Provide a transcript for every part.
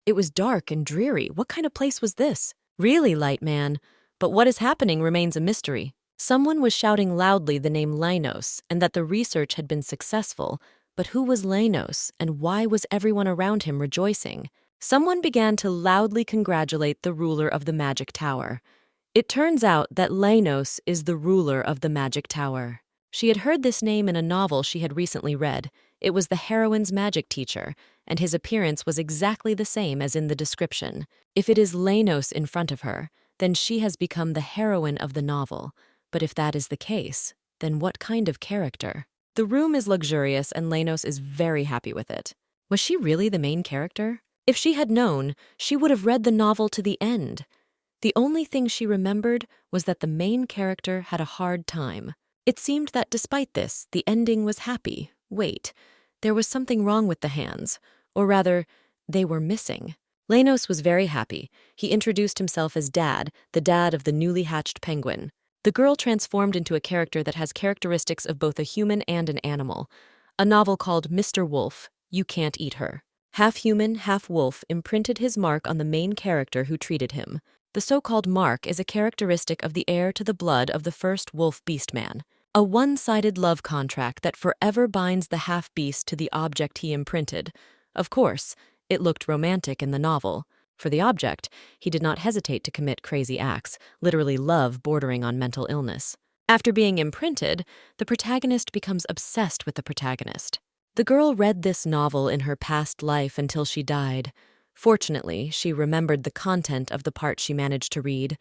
It was dark and dreary. What kind of place was this? Really, light man. But what is happening remains a mystery. Someone was shouting loudly the name Lynos and that the research had been successful. But who was Lynos, and why was everyone around him rejoicing? Someone began to loudly congratulate the ruler of the magic tower. It turns out that Lynos is the ruler of the magic tower. She had heard this name in a novel she had recently read. It was the heroine's magic teacher, and his appearance was exactly the same as in the description. If it is Lynos in front of her, then she has become the heroine of the novel. But if that is the case, then what kind of character? The room is luxurious and Lynos is very happy with it. Was she really the main character? If she had known, she would have read the novel to the end. The only thing she remembered was that the main character had a hard time. It seemed that despite this, the ending was happy. Wait, there was something wrong with the hands. Or rather, they were missing. Lynos was very happy. He introduced himself as Dad, the dad of the newly hatched penguin. The girl transformed into a character that has characteristics of both a human and an animal. A novel called Mr. Wolf, You Can't Eat Her. Half human, half wolf imprinted his mark on the main character who treated him. The so-called mark is a characteristic of the heir to the blood of the first wolf beastman. A one-sided love contract that forever binds the half-beast to the object he imprinted. Of course, it looked romantic in the novel. For the object, he did not hesitate to commit crazy acts, literally love bordering on mental illness. After being imprinted, the protagonist becomes obsessed with the protagonist. The girl read this novel in her past life until she died. Fortunately, she remembered the content of the part she managed to read,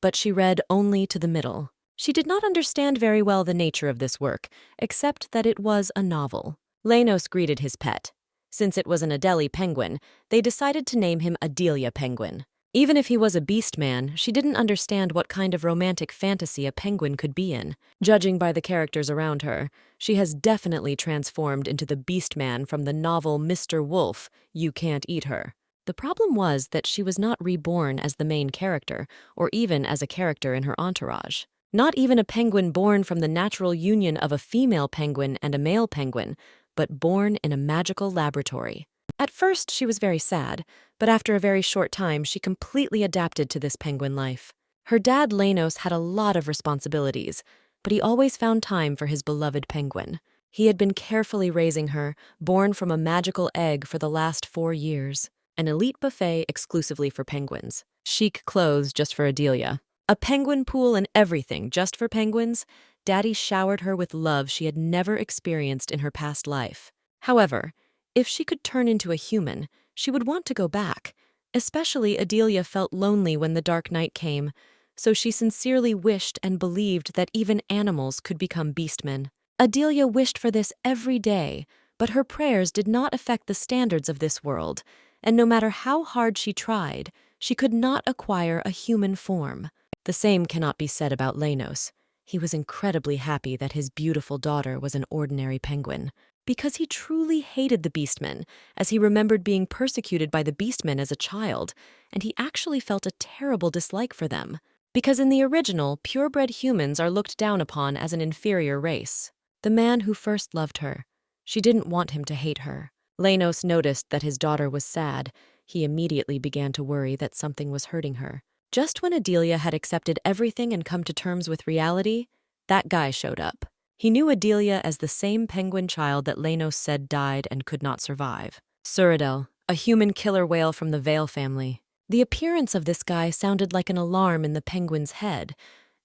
but she read only to the middle. She did not understand very well the nature of this work, except that it was a novel. Lynos greeted his pet. Since it was an Adelie penguin, they decided to name him Adelia Penguin. Even if he was a beast man, she didn't understand what kind of romantic fantasy a penguin could be in. Judging by the characters around her, she has definitely transformed into the beast man from the novel Mr. Wolf, You Can't Eat Her. The problem was that she was not reborn as the main character, or even as a character in her entourage. Not even a penguin born from the natural union of a female penguin and a male penguin, but born in a magical laboratory. At first, she was very sad, but after a very short time, she completely adapted to this penguin life. Her dad, Lynos, had a lot of responsibilities, but he always found time for his beloved penguin. He had been carefully raising her, born from a magical egg for the last 4 years. An elite buffet exclusively for penguins. Chic clothes just for Adelia. A penguin pool and everything just for penguins. Daddy showered her with love she had never experienced in her past life. However, if she could turn into a human, she would want to go back. Especially Adelia felt lonely when the dark night came, so she sincerely wished and believed that even animals could become beastmen. Adelia wished for this every day, but her prayers did not affect the standards of this world, and no matter how hard she tried, she could not acquire a human form. The same cannot be said about Lynos. He was incredibly happy that his beautiful daughter was an ordinary penguin, because he truly hated the beastmen, as he remembered being persecuted by the beastmen as a child, and he actually felt a terrible dislike for them. Because in the original, purebred humans are looked down upon as an inferior race. The man who first loved her, she didn't want him to hate her. Lynos noticed that his daughter was sad. He immediately began to worry that something was hurting her. Just when Adelia had accepted everything and come to terms with reality, that guy showed up. He knew Adelia as the same penguin child that Lynos said died and could not survive. Suradel, a human killer whale from the Vale family. The appearance of this guy sounded like an alarm in the penguin's head,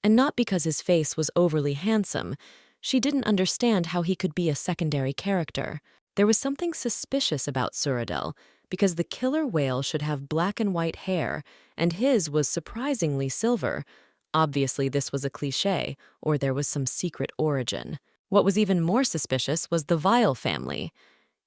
and not because his face was overly handsome. She didn't understand how he could be a secondary character. There was something suspicious about Suradel, because the killer whale should have black and white hair, and his was surprisingly silver. Obviously, this was a cliché, or there was some secret origin. What was even more suspicious was the Vile family.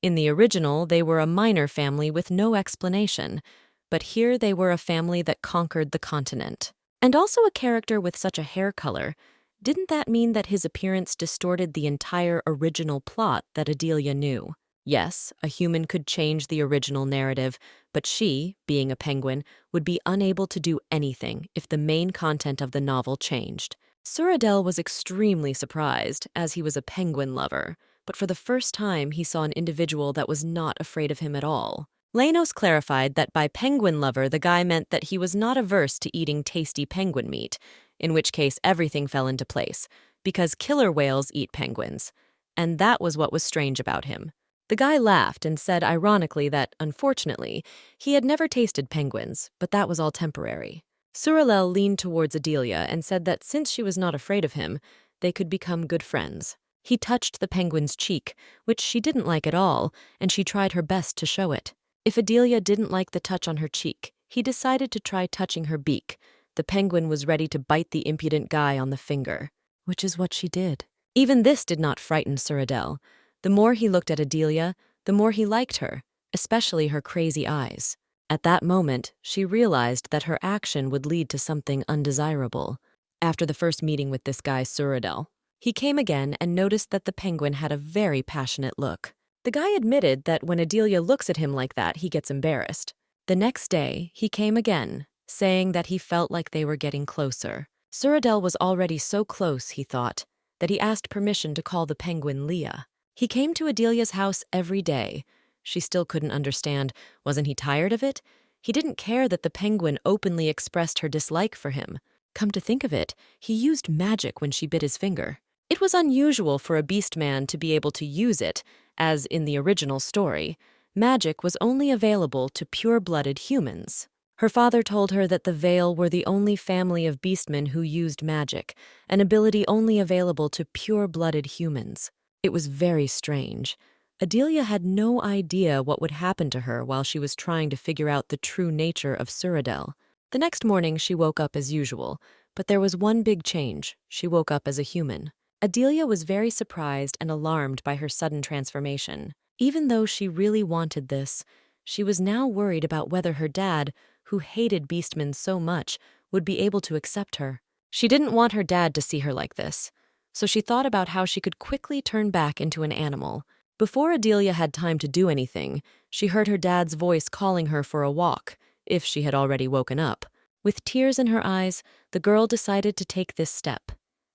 In the original, they were a minor family with no explanation, but here they were a family that conquered the continent. And also a character with such a hair color. Didn't that mean that his appearance distorted the entire original plot that Adelia knew? Yes, a human could change the original narrative, but she, being a penguin, would be unable to do anything if the main content of the novel changed. Suradel was extremely surprised, as he was a penguin lover, but for the first time he saw an individual that was not afraid of him at all. Lanos clarified that by penguin lover, the guy meant that he was not averse to eating tasty penguin meat, in which case everything fell into place, because killer whales eat penguins. And that was what was strange about him. The guy laughed and said ironically that, unfortunately, he had never tasted penguins, but that was all temporary. Suralel leaned towards Adelia and said that since she was not afraid of him, they could become good friends. He touched the penguin's cheek, which she didn't like at all, and she tried her best to show it. If Adelia didn't like the touch on her cheek, he decided to try touching her beak. The penguin was ready to bite the impudent guy on the finger, which is what she did. Even this did not frighten Suradel. The more he looked at Adelia, the more he liked her, especially her crazy eyes. At that moment, she realized that her action would lead to something undesirable. After the first meeting with this guy, Suradel, he came again and noticed that the penguin had a very passionate look. The guy admitted that when Adelia looks at him like that, he gets embarrassed. The next day, he came again, saying that he felt like they were getting closer. Suradel was already so close, he thought, that he asked permission to call the penguin Leah. He came to Adelia's house every day. She still couldn't understand. Wasn't he tired of it? He didn't care that the penguin openly expressed her dislike for him. Come to think of it, he used magic when she bit his finger. It was unusual for a beast man to be able to use it, as in the original story. Magic was only available to pure-blooded humans. Her father told her that the Vale were the only family of beastmen who used magic, an ability only available to pure-blooded humans. It was very strange. Adelia had no idea what would happen to her while she was trying to figure out the true nature of Suradel. The next morning she woke up as usual, but there was one big change. She woke up as a human. Adelia was very surprised and alarmed by her sudden transformation. Even though she really wanted this, she was now worried about whether her dad, who hated beastmen so much, would be able to accept her. She didn't want her dad to see her like this, so she thought about how she could quickly turn back into an animal. Before Adelia had time to do anything, she heard her dad's voice calling her for a walk, if she had already woken up. With tears in her eyes, the girl decided to take this step.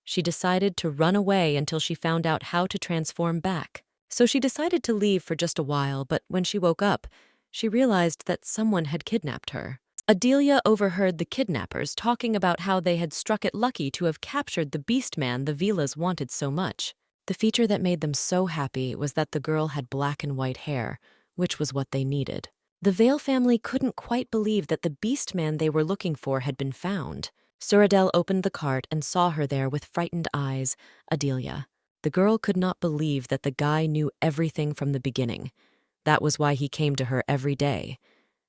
She decided to run away until she found out how to transform back. So she decided to leave for just a while, but when she woke up, she realized that someone had kidnapped her. Adelia overheard the kidnappers talking about how they had struck it lucky to have captured the beast man the Velas wanted so much. The feature that made them so happy was that the girl had black and white hair, which was what they needed. The Vale family couldn't quite believe that the beast man they were looking for had been found. Suradel opened the cart and saw her there with frightened eyes, Adelia. The girl could not believe that the guy knew everything from the beginning. That was why he came to her every day,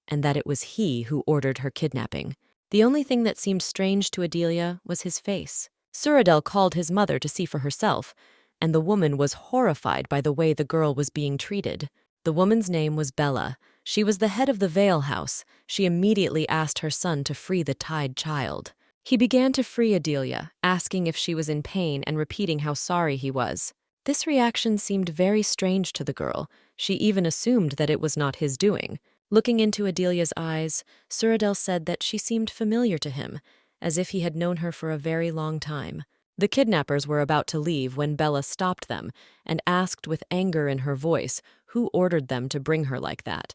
and that it was he who ordered her kidnapping. The only thing that seemed strange to Adelia was his face. Suradel called his mother to see for herself, and the woman was horrified by the way the girl was being treated. The woman's name was Bella. She was the head of the Vale house. She immediately asked her son to free the tied child. He began to free Adelia, asking if she was in pain and repeating how sorry he was. This reaction seemed very strange to the girl. She even assumed that it was not his doing. Looking into Adelia's eyes, Suradel said that she seemed familiar to him, as if he had known her for a very long time. The kidnappers were about to leave when Bella stopped them and asked with anger in her voice who ordered them to bring her like that.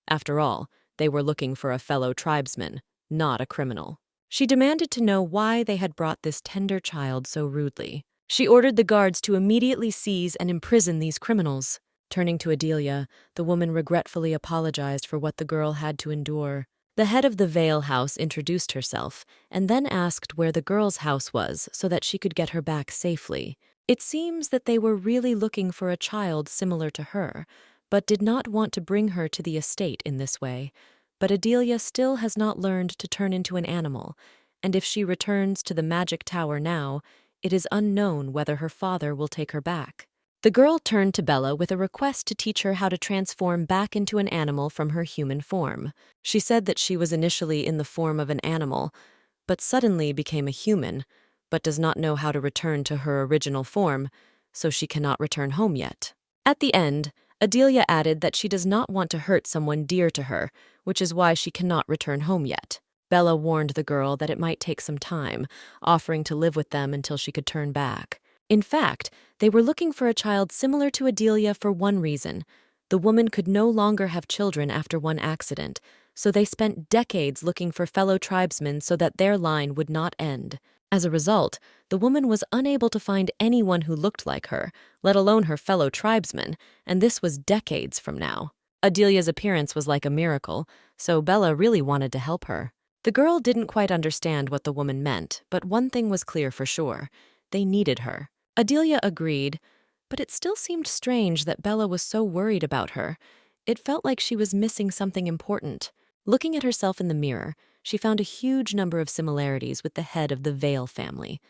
After all, they were looking for a fellow tribesman, not a criminal. She demanded to know why they had brought this tender child so rudely. She ordered the guards to immediately seize and imprison these criminals. Turning to Adelia, the woman regretfully apologized for what the girl had to endure. The head of the Vale house introduced herself and then asked where the girl's house was so that she could get her back safely. It seems that they were really looking for a child similar to her, but did not want to bring her to the estate in this way. But Adelia still has not learned to turn into an animal, and if she returns to the magic tower now, it is unknown whether her father will take her back. The girl turned to Bella with a request to teach her how to transform back into an animal from her human form. She said that she was initially in the form of an animal, but suddenly became a human, but does not know how to return to her original form, so she cannot return home yet. At the end, Adelia added that she does not want to hurt someone dear to her, which is why she cannot return home yet. Bella warned the girl that it might take some time, offering to live with them until she could turn back. In fact, they were looking for a child similar to Adelia for one reason, The woman could no longer have children after one accident, so they spent decades looking for fellow tribesmen so that their line would not end. As a result, the woman was unable to find anyone who looked like her, let alone her fellow tribesmen, and this was decades from now. Adelia's appearance was like a miracle, so Bella really wanted to help her. The girl didn't quite understand what the woman meant, but one thing was clear for sure. They needed her. Adelia agreed, but it still seemed strange that Bella was so worried about her. It felt like she was missing something important. Looking at herself in the mirror, she found a huge number of similarities with the head of the Vale family.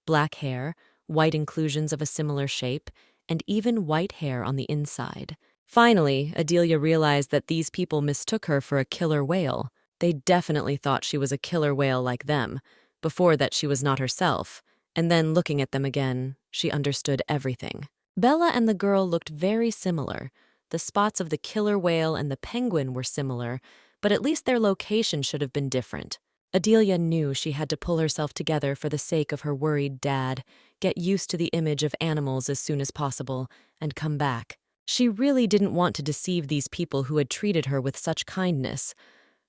Black hair, white inclusions of a similar shape, and even white hair on the inside. Finally, Adelia realized that these people mistook her for a killer whale. They definitely thought she was a killer whale like them. Before that, she was not herself. And then, looking at them again, she understood everything. Bella and the girl looked very similar. The spots of the killer whale and the penguin were similar, but at least their location should have been different. Adelia knew she had to pull herself together for the sake of her worried dad, get used to the image of animals as soon as possible, and come back. She really didn't want to deceive these people who had treated her with such kindness,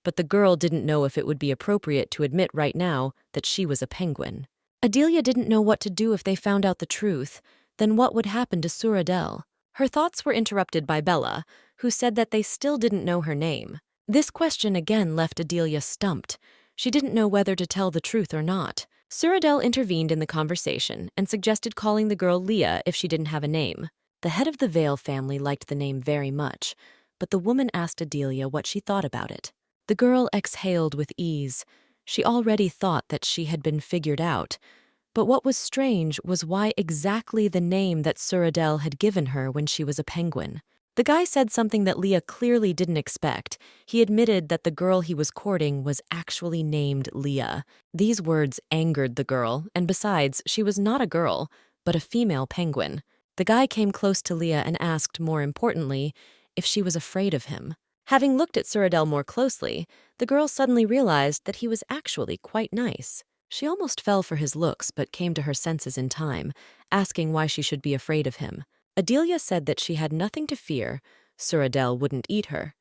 but the girl didn't know if it would be appropriate to admit right now that she was a penguin. Adelia didn't know what to do if they found out the truth. Then what would happen to Suradel? Her thoughts were interrupted by Bella, who said that they still didn't know her name. This question again left Adelia stumped. She didn't know whether to tell the truth or not. Suradel intervened in the conversation and suggested calling the girl Leah if she didn't have a name. The head of the Vale family liked the name very much, but the woman asked Adelia what she thought about it. The girl exhaled with ease. She already thought that she had been figured out. But what was strange was why exactly the name that Suradel had given her when she was a penguin. The guy said something that Leah clearly didn't expect. He admitted that the girl he was courting was actually named Leah. These words angered the girl, and besides, she was not a girl, but a female penguin. The guy came close to Leah and asked, more importantly, if she was afraid of him. Having looked at Suradel more closely, the girl suddenly realized that he was actually quite nice. She almost fell for his looks but came to her senses in time, asking why she should be afraid of him. Adelia said that she had nothing to fear. Suradel wouldn't eat her.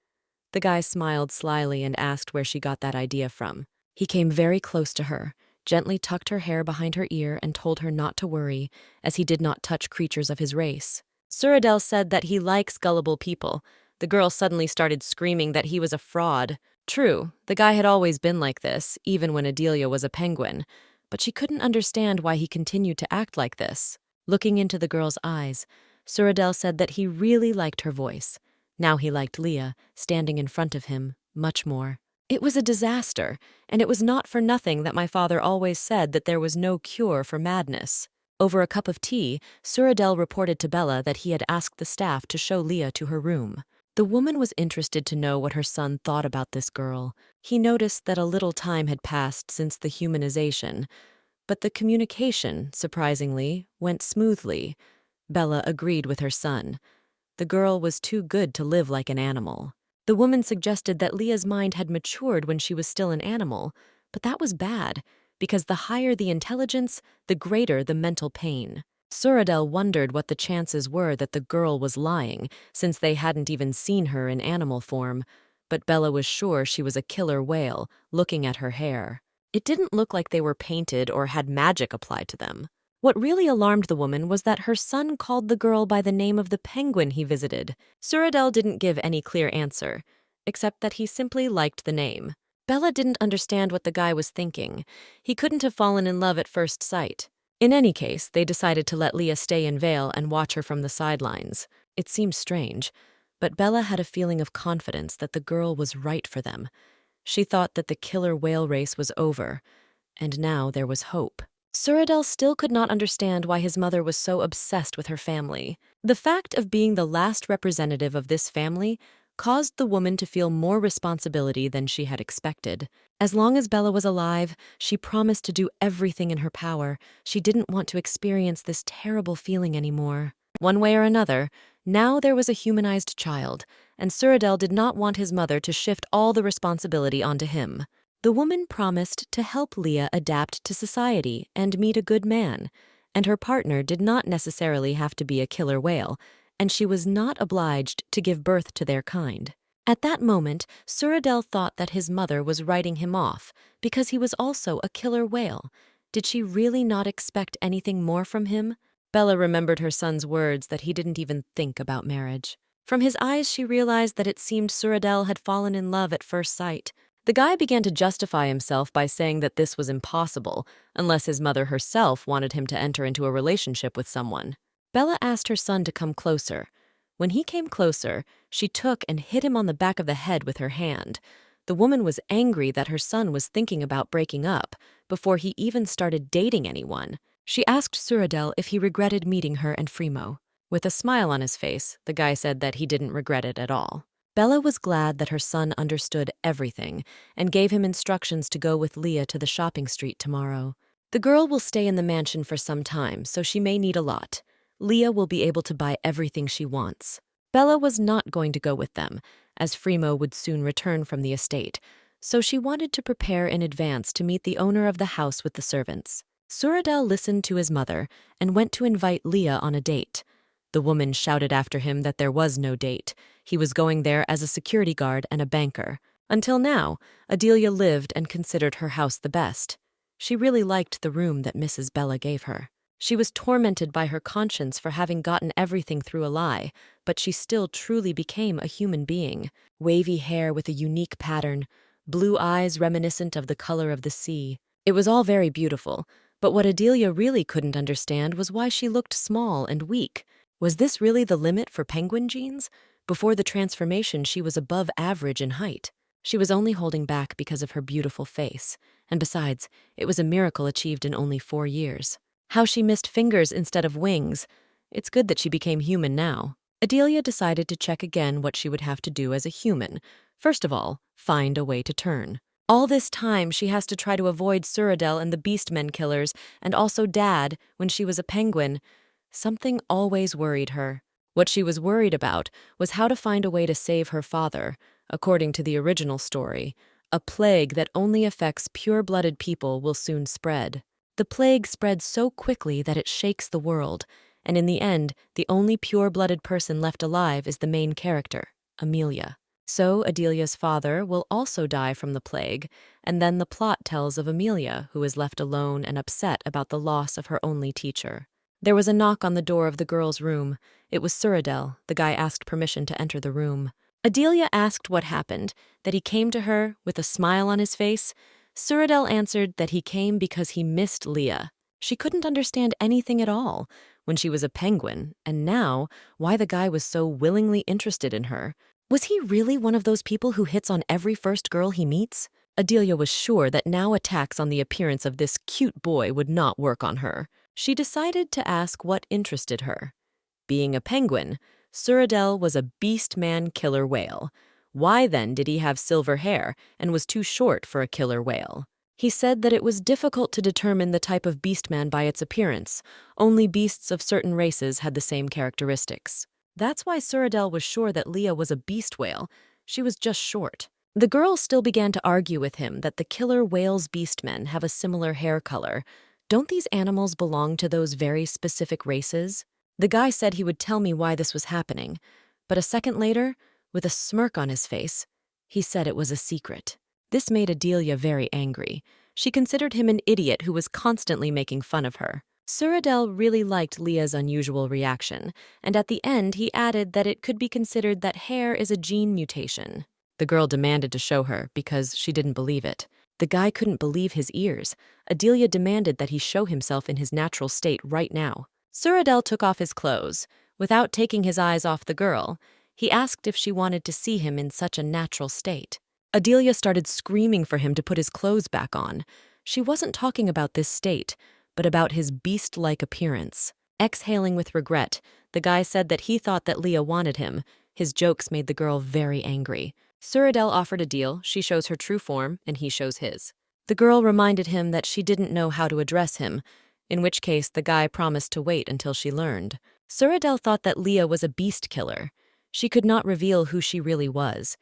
The guy smiled slyly and asked where she got that idea from. He came very close to her, gently tucked her hair behind her ear and told her not to worry, as he did not touch creatures of his race. Suradel said that he likes gullible people. The girl suddenly started screaming that he was a fraud. True, the guy had always been like this, even when Adelia was a penguin, but she couldn't understand why he continued to act like this. Looking into the girl's eyes, Suradel said that he really liked her voice. Now he liked Leah, standing in front of him, much more. It was a disaster, and it was not for nothing that my father always said that there was no cure for madness. Over a cup of tea, Suradel reported to Bella that he had asked the staff to show Leah to her room. The woman was interested to know what her son thought about this girl. He noticed that a little time had passed since the humanization, but the communication, surprisingly, went smoothly. Bella agreed with her son. The girl was too good to live like an animal. The woman suggested that Leah's mind had matured when she was still an animal, but that was bad, because the higher the intelligence, the greater the mental pain. Suradel wondered what the chances were that the girl was lying, since they hadn't even seen her in animal form, but Bella was sure she was a killer whale, looking at her hair. It didn't look like they were painted or had magic applied to them. What really alarmed the woman was that her son called the girl by the name of the penguin he visited. Suradel didn't give any clear answer, except that he simply liked the name. Bella didn't understand what the guy was thinking. He couldn't have fallen in love at first sight. In any case, they decided to let Leah stay in Vale and watch her from the sidelines. It seemed strange, but Bella had a feeling of confidence that the girl was right for them. She thought that the killer whale race was over, and now there was hope. Suradel still could not understand why his mother was so obsessed with her family. The fact of being the last representative of this family caused the woman to feel more responsibility than she had expected. As long as Bella was alive, she promised to do everything in her power. She didn't want to experience this terrible feeling anymore. One way or another, now there was a humanized child, and Suradel did not want his mother to shift all the responsibility onto him. The woman promised to help Leah adapt to society and meet a good man, and her partner did not necessarily have to be a killer whale, and she was not obliged to give birth to their kind. At that moment, Suradel thought that his mother was writing him off because he was also a killer whale. Did she really not expect anything more from him? Bella remembered her son's words that he didn't even think about marriage. From his eyes, she realized that it seemed Suradel had fallen in love at first sight. The guy began to justify himself by saying that this was impossible, unless his mother herself wanted him to enter into a relationship with someone. Bella asked her son to come closer. When he came closer, she took and hit him on the back of the head with her hand. The woman was angry that her son was thinking about breaking up before he even started dating anyone. She asked Suradel if he regretted meeting her and Frimo. With a smile on his face, the guy said that he didn't regret it at all. Bella was glad that her son understood everything and gave him instructions to go with Leah to the shopping street tomorrow. The girl will stay in the mansion for some time, so she may need a lot. Leah will be able to buy everything she wants. Bella was not going to go with them, as Frimo would soon return from the estate, so she wanted to prepare in advance to meet the owner of the house with the servants. Suradel listened to his mother and went to invite Leah on a date. The woman shouted after him that there was no date. He was going there as a security guard and a banker. Until now, Adelia lived and considered her house the best. She really liked the room that Mrs. Bella gave her. She was tormented by her conscience for having gotten everything through a lie, but she still truly became a human being. Wavy hair with a unique pattern, blue eyes reminiscent of the color of the sea. It was all very beautiful, but what Adelia really couldn't understand was why she looked small and weak. Was this really the limit for penguin genes? Before the transformation, she was above average in height. She was only holding back because of her beautiful face, and besides, it was a miracle achieved in only 4 years. How she missed fingers instead of wings. It's good that she became human now. Adelia decided to check again what she would have to do as a human. First of all, find a way to turn. All this time, she has to try to avoid Suradel and the Beastmen killers, and also Dad, when she was a penguin. Something always worried her. What she was worried about was how to find a way to save her father. According to the original story, a plague that only affects pure-blooded people will soon spread. The plague spreads so quickly that it shakes the world, and in the end, the only pure-blooded person left alive is the main character, Amelia. So Adelia's father will also die from the plague, and then the plot tells of Amelia, who is left alone and upset about the loss of her only teacher. There was a knock on the door of the girl's room. It was Suradel. The guy asked permission to enter the room. Adelia asked what happened, that he came to her with a smile on his face. Suradel answered that he came because he missed Leah. She couldn't understand anything at all when she was a penguin, and now why the guy was so willingly interested in her. Was he really one of those people who hits on every first girl he meets? Adelia was sure that now attacks on the appearance of this cute boy would not work on her. She decided to ask what interested her. Being a penguin, Suradel was a beast-man killer whale. Why then did he have silver hair and was too short for a killer whale? He said that it was difficult to determine the type of beastman by its appearance. Only beasts of certain races had the same characteristics. That's why Suradel was sure that Leah was a beast whale. She was just short. The girl still began to argue with him that the killer whale's beastmen have a similar hair color. Don't these animals belong to those very specific races? The guy said he would tell me why this was happening, but a second later, with a smirk on his face, he said it was a secret. This made Adelia very angry. She considered him an idiot who was constantly making fun of her. Suradel really liked Leah's unusual reaction, and at the end he added that it could be considered that hair is a gene mutation. The girl demanded to show her because she didn't believe it. The guy couldn't believe his ears. Adelia demanded that he show himself in his natural state right now. Suradel took off his clothes. Without taking his eyes off the girl, he asked if she wanted to see him in such a natural state. Adelia started screaming for him to put his clothes back on. She wasn't talking about this state, but about his beast-like appearance. Exhaling with regret, the guy said that he thought that Leah wanted him. His jokes made the girl very angry. Suradel offered a deal. She shows her true form, and he shows his. The girl reminded him that she didn't know how to address him, in which case the guy promised to wait until she learned. Suradel thought that Leah was a beast killer. She could not reveal who she really was.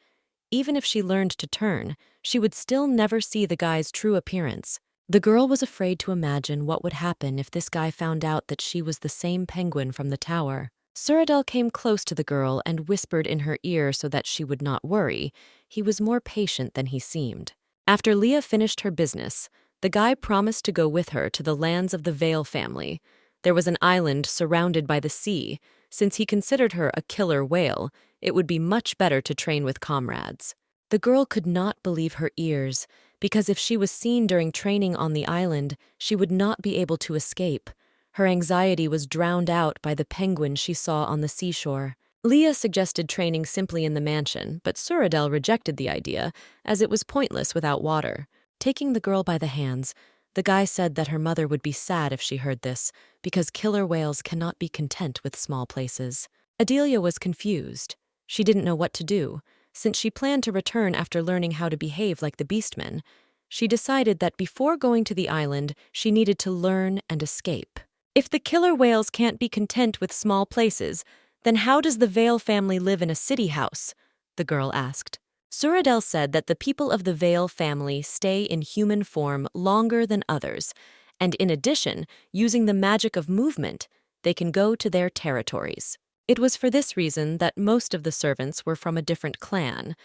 Even if she learned to turn, she would still never see the guy's true appearance. The girl was afraid to imagine what would happen if this guy found out that she was the same penguin from the tower. Suradel came close to the girl and whispered in her ear so that she would not worry. He was more patient than he seemed. After Leah finished her business, the guy promised to go with her to the lands of the Vale family. There was an island surrounded by the sea. Since he considered her a killer whale, it would be much better to train with comrades. The girl could not believe her ears, because if she was seen during training on the island, she would not be able to escape. Her anxiety was drowned out by the penguin she saw on the seashore. Leah suggested training simply in the mansion, but Suradel rejected the idea, as it was pointless without water. Taking the girl by the hands, the guy said that her mother would be sad if she heard this, because killer whales cannot be content with small places. Adelia was confused. She didn't know what to do. Since she planned to return after learning how to behave like the beastmen, she decided that before going to the island, she needed to learn and escape. If the killer whales can't be content with small places, then how does the Vale family live in a city house? The girl asked. Suradel said that the people of the Vale family stay in human form longer than others, and in addition, using the magic of movement, they can go to their territories. It was for this reason that most of the servants were from a different clan,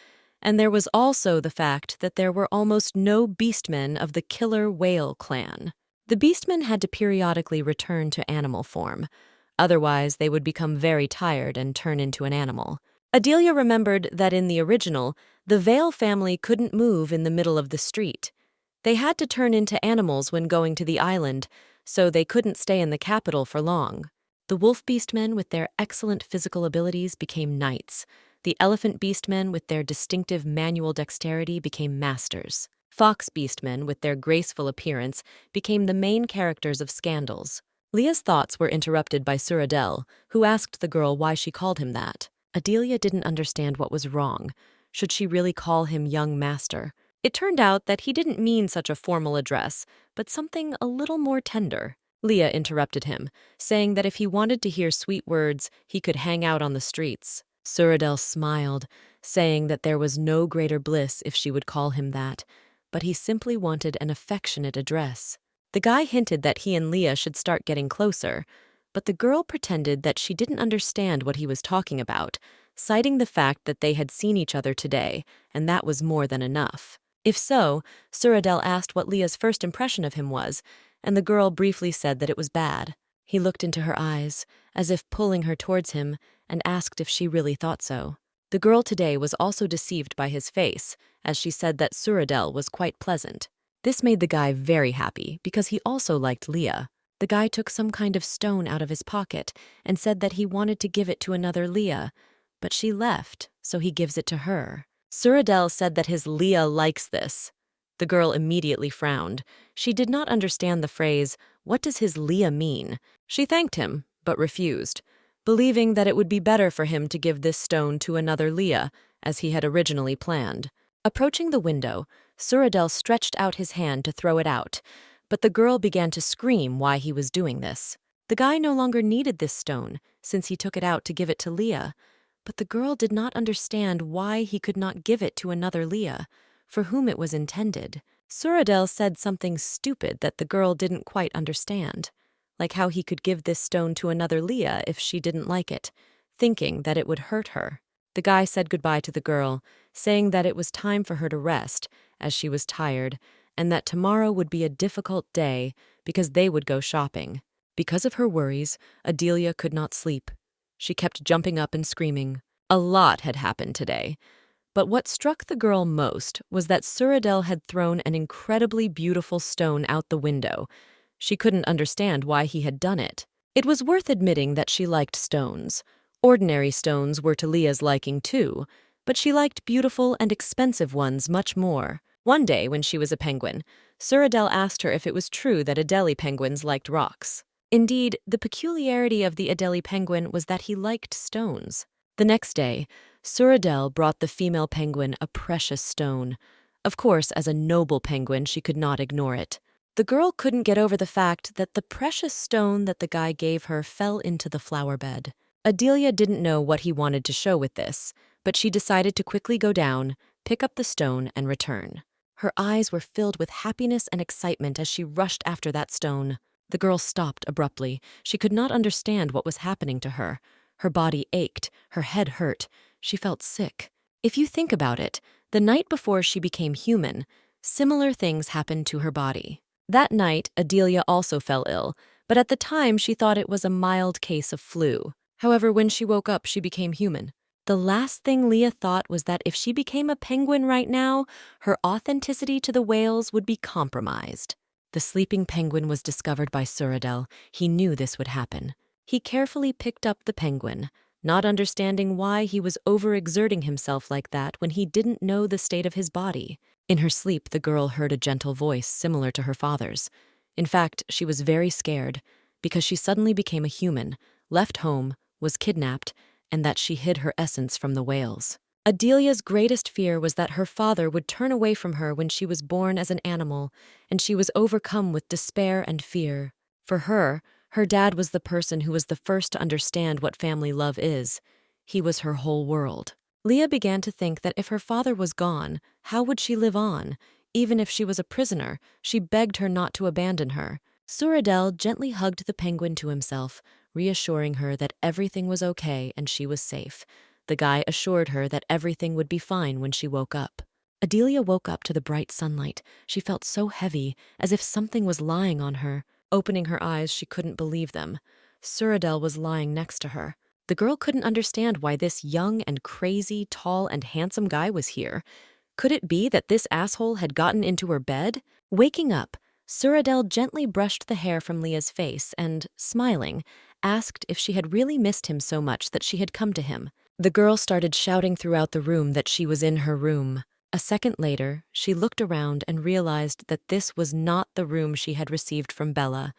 and there was also the fact that there were almost no beastmen of the killer whale clan. The beastmen had to periodically return to animal form, otherwise they would become very tired and turn into an animal. Adelia remembered that in the original, the Vale family couldn't move in the middle of the street. They had to turn into animals when going to the island, so they couldn't stay in the capital for long. The wolf beastmen with their excellent physical abilities became knights. The elephant beastmen with their distinctive manual dexterity became masters. Fox beastmen with their graceful appearance became the main characters of scandals. Leah's thoughts were interrupted by Suradel, who asked the girl why she called him that. Adelia didn't understand what was wrong. Should she really call him young master? It turned out that he didn't mean such a formal address, but something a little more tender. Leah interrupted him, saying that if he wanted to hear sweet words, he could hang out on the streets. Suradel smiled, saying that there was no greater bliss if she would call him that, but he simply wanted an affectionate address. The guy hinted that he and Leah should start getting closer, but the girl pretended that she didn't understand what he was talking about, citing the fact that they had seen each other today, and that was more than enough. If so, Suradel asked what Leah's first impression of him was, and the girl briefly said that it was bad. He looked into her eyes, as if pulling her towards him, and asked if she really thought so. The girl today was also deceived by his face, as she said that Suradel was quite pleasant. This made the guy very happy, because he also liked Leah. The guy took some kind of stone out of his pocket and said that he wanted to give it to another Leah, but she left, so he gives it to her. Suradel said that his Leah likes this. The girl immediately frowned. She did not understand the phrase, "What does his Leah mean?" She thanked him, but refused, believing that it would be better for him to give this stone to another Leah, as he had originally planned. Approaching the window, Suradel stretched out his hand to throw it out, but the girl began to scream why he was doing this. The guy no longer needed this stone, since he took it out to give it to Leah, but the girl did not understand why he could not give it to another Leah, for whom it was intended. Suradel said something stupid that the girl didn't quite understand, like how he could give this stone to another Leah if she didn't like it, thinking that it would hurt her. The guy said goodbye to the girl, saying that it was time for her to rest, as she was tired, and that tomorrow would be a difficult day because they would go shopping. Because of her worries, Adelia could not sleep. She kept jumping up and screaming. A lot had happened today. But what struck the girl most was that Suradel had thrown an incredibly beautiful stone out the window. She couldn't understand why he had done it. It was worth admitting that she liked stones. Ordinary stones were to Leah's liking too, but she liked beautiful and expensive ones much more. One day, when she was a penguin, Suradel asked her if it was true that Adelie penguins liked rocks. Indeed, the peculiarity of the Adelie penguin was that he liked stones. The next day, Suradel brought the female penguin a precious stone. Of course, as a noble penguin, she could not ignore it. The girl couldn't get over the fact that the precious stone that the guy gave her fell into the flower bed. Adelia didn't know what he wanted to show with this, but she decided to quickly go down, pick up the stone, and return. Her eyes were filled with happiness and excitement as she rushed after that stone. The girl stopped abruptly. She could not understand what was happening to her. Her body ached, her head hurt. She felt sick. If you think about it, the night before she became human, similar things happened to her body. That night, Adelia also fell ill, but at the time she thought it was a mild case of flu. However, when she woke up, she became human. The last thing Leah thought was that if she became a penguin right now, her authenticity to the whales would be compromised. The sleeping penguin was discovered by Suradel. He knew this would happen. He carefully picked up the penguin, not understanding why he was overexerting himself like that when he didn't know the state of his body. In her sleep, the girl heard a gentle voice similar to her father's. In fact, she was very scared because she suddenly became a human, left home, was kidnapped, and that she hid her essence from the whales. Adelia's greatest fear was that her father would turn away from her when she was born as an animal, and she was overcome with despair and fear. For her dad was the person who was the first to understand what family love is. He was her whole world. Leah began to think that if her father was gone, how would she live on? Even if she was a prisoner, she begged her not to abandon her. Suradel gently hugged the penguin to himself, reassuring her that everything was okay and she was safe. The guy assured her that everything would be fine when she woke up. Adelia woke up to the bright sunlight. She felt so heavy, as if something was lying on her. Opening her eyes, she couldn't believe them. Suradel was lying next to her. The girl couldn't understand why this young and crazy, tall and handsome guy was here. Could it be that this asshole had gotten into her bed? Waking up, Suradel gently brushed the hair from Leah's face and, smiling, asked if she had really missed him so much that she had come to him. The girl started shouting throughout the room that she was in her room. A second later, she looked around and realized that this was not the room she had received from Bella,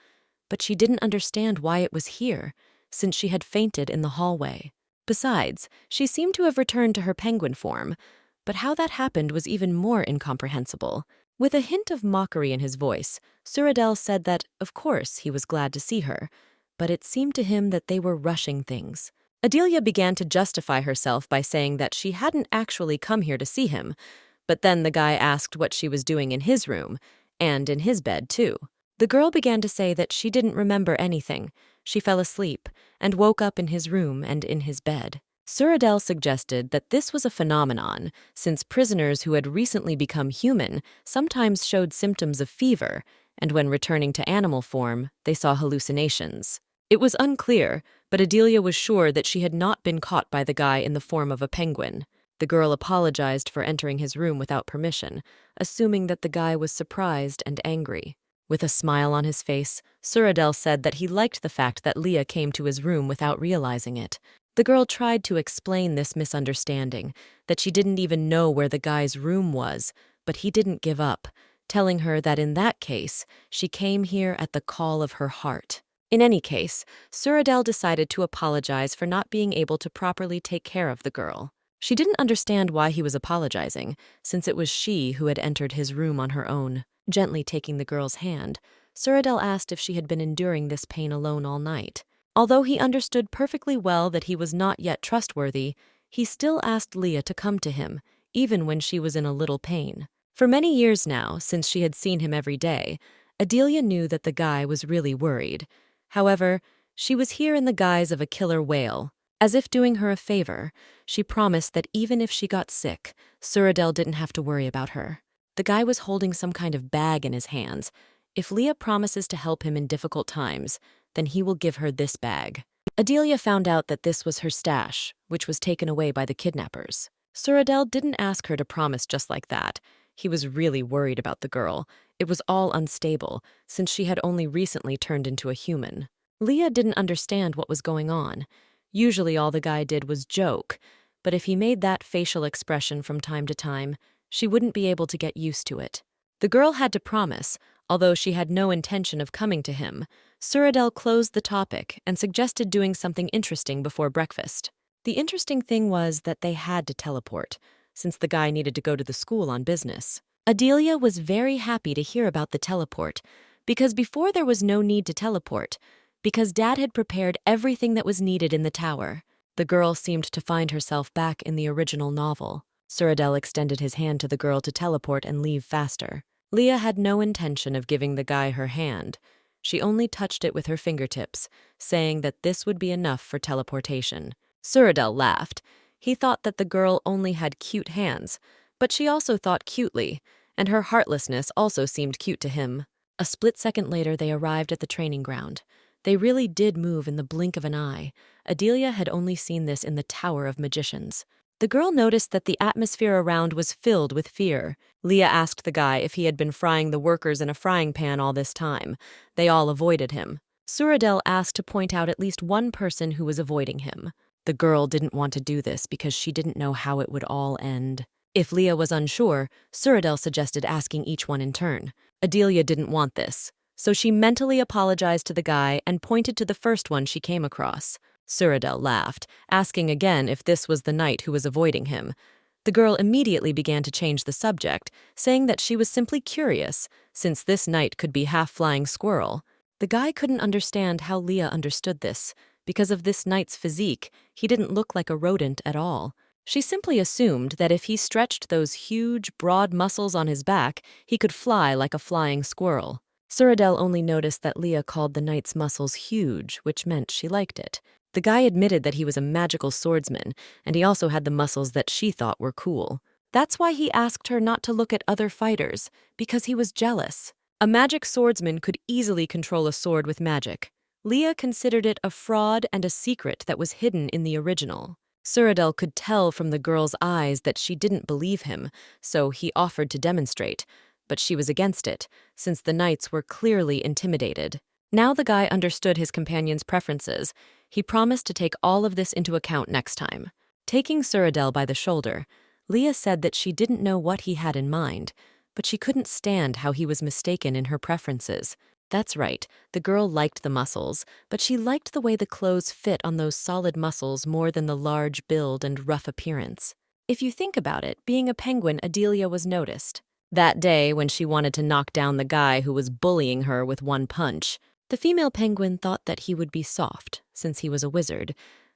but she didn't understand why it was here, since she had fainted in the hallway. Besides, she seemed to have returned to her penguin form, but how that happened was even more incomprehensible. With a hint of mockery in his voice, Suradel said that, of course, he was glad to see her, but it seemed to him that they were rushing things. Adelia began to justify herself by saying that she hadn't actually come here to see him, but then the guy asked what she was doing in his room, and in his bed, too. The girl began to say that she didn't remember anything. She fell asleep and woke up in his room and in his bed. Suradel suggested that this was a phenomenon, since prisoners who had recently become human sometimes showed symptoms of fever, and when returning to animal form, they saw hallucinations. It was unclear, but Adelia was sure that she had not been caught by the guy in the form of a penguin. The girl apologized for entering his room without permission, assuming that the guy was surprised and angry. With a smile on his face, Suradel said that he liked the fact that Leah came to his room without realizing it. The girl tried to explain this misunderstanding, that she didn't even know where the guy's room was, but he didn't give up, telling her that in that case, she came here at the call of her heart. In any case, Suradel decided to apologize for not being able to properly take care of the girl. She didn't understand why he was apologizing, since it was she who had entered his room on her own. Gently taking the girl's hand, Suradel asked if she had been enduring this pain alone all night. Although he understood perfectly well that he was not yet trustworthy, he still asked Leah to come to him, even when she was in a little pain. For many years now, since she had seen him every day, Adelia knew that the guy was really worried. However, she was here in the guise of a killer whale. As if doing her a favor, she promised that even if she got sick, Suradel didn't have to worry about her. The guy was holding some kind of bag in his hands. If Leah promises to help him in difficult times, then he will give her this bag. Adelia found out that this was her stash, which was taken away by the kidnappers. Suradel didn't ask her to promise just like that. He was really worried about the girl. It was all unstable, since she had only recently turned into a human. Leah didn't understand what was going on. Usually all the guy did was joke, but if he made that facial expression from time to time, she wouldn't be able to get used to it. The girl had to promise, although she had no intention of coming to him. Suradel closed the topic and suggested doing something interesting before breakfast. The interesting thing was that they had to teleport, since the guy needed to go to the school on business. Adelia was very happy to hear about the teleport, because before there was no need to teleport, because Dad had prepared everything that was needed in the tower. The girl seemed to find herself back in the original novel. Suradel extended his hand to the girl to teleport and leave faster. Leah had no intention of giving the guy her hand. She only touched it with her fingertips, saying that this would be enough for teleportation. Suradel laughed. He thought that the girl only had cute hands, but she also thought cutely, and her heartlessness also seemed cute to him. A split second later, they arrived at the training ground. They really did move in the blink of an eye. Adelia had only seen this in the Tower of Magicians. The girl noticed that the atmosphere around was filled with fear. Leah asked the guy if he had been frying the workers in a frying pan all this time. They all avoided him. Suradel asked to point out at least one person who was avoiding him. The girl didn't want to do this because she didn't know how it would all end. If Leah was unsure, Suradel suggested asking each one in turn. Adelia didn't want this, so she mentally apologized to the guy and pointed to the first one she came across. Suradel laughed, asking again if this was the knight who was avoiding him. The girl immediately began to change the subject, saying that she was simply curious, since this knight could be half-flying squirrel. The guy couldn't understand how Leah understood this. Because of this knight's physique, he didn't look like a rodent at all. She simply assumed that if he stretched those huge, broad muscles on his back, he could fly like a flying squirrel. Suradel only noticed that Leah called the knight's muscles huge, which meant she liked it. The guy admitted that he was a magical swordsman, and he also had the muscles that she thought were cool. That's why he asked her not to look at other fighters, because he was jealous. A magic swordsman could easily control a sword with magic. Leah considered it a fraud and a secret that was hidden in the original. Suradel could tell from the girl's eyes that she didn't believe him, so he offered to demonstrate, but she was against it, since the knights were clearly intimidated. Now the guy understood his companion's preferences. He promised to take all of this into account next time. Taking Suradel by the shoulder, Leah said that she didn't know what he had in mind, but she couldn't stand how he was mistaken in her preferences. That's right, the girl liked the muscles, but she liked the way the clothes fit on those solid muscles more than the large build and rough appearance. If you think about it, being a penguin, Adelia was noticed. That day, when she wanted to knock down the guy who was bullying her with one punch, the female penguin thought that he would be soft, since he was a wizard,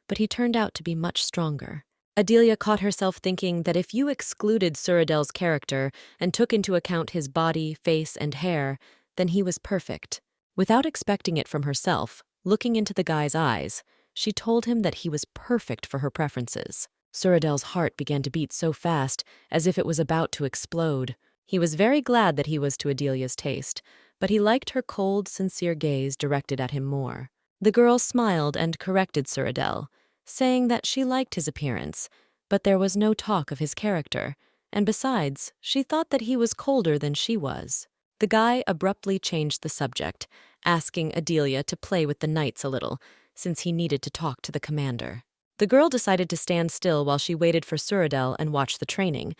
but he turned out to be much stronger. Adelia caught herself thinking that if you excluded Suradel's character and took into account his body, face, and hair, then he was perfect. Without expecting it from herself, looking into the guy's eyes, she told him that he was perfect for her preferences. Suradel's heart began to beat so fast, as if it was about to explode. He was very glad that he was to Adelia's taste, but he liked her cold, sincere gaze directed at him more. The girl smiled and corrected Suradel, saying that she liked his appearance, but there was no talk of his character, and besides, she thought that he was colder than she was. The guy abruptly changed the subject, asking Adelia to play with the knights a little, since he needed to talk to the commander. The girl decided to stand still while she waited for Suradel and watch the training.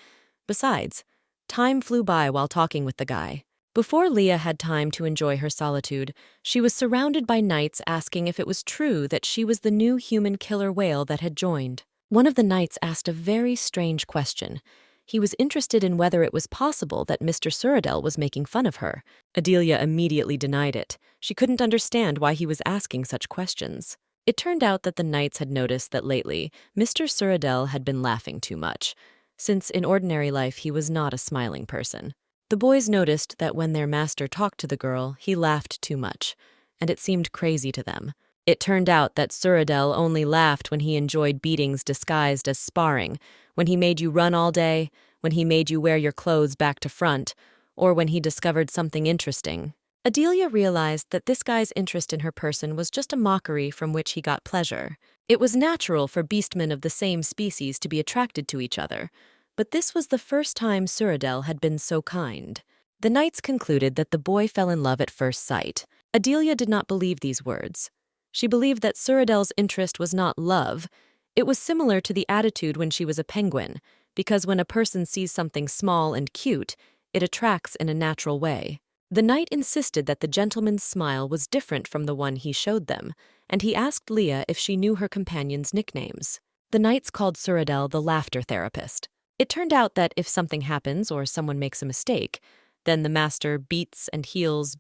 Besides, time flew by while talking with the guy. Before Leah had time to enjoy her solitude, she was surrounded by knights asking if it was true that she was the new human killer whale that had joined. One of the knights asked a very strange question. He was interested in whether it was possible that Mr. Suradel was making fun of her. Adelia immediately denied it. She couldn't understand why he was asking such questions. It turned out that the knights had noticed that lately, Mr. Suradel had been laughing too much, since in ordinary life he was not a smiling person. The boys noticed that when their master talked to the girl, he laughed too much, and it seemed crazy to them. It turned out that Suradel only laughed when he enjoyed beatings disguised as sparring, when he made you run all day, when he made you wear your clothes back to front, or when he discovered something interesting. Adelia realized that this guy's interest in her person was just a mockery from which he got pleasure. It was natural for beastmen of the same species to be attracted to each other, but this was the first time Suradel had been so kind. The knights concluded that the boy fell in love at first sight. Adelia did not believe these words. She believed that Suradel's interest was not love. It was similar to the attitude when she was a penguin, because when a person sees something small and cute, it attracts in a natural way. The knight insisted that the gentleman's smile was different from the one he showed them, and he asked Leah if she knew her companion's nicknames. The knights called Suradel the laughter therapist. It turned out that if something happens or someone makes a mistake, then the master beats and heals,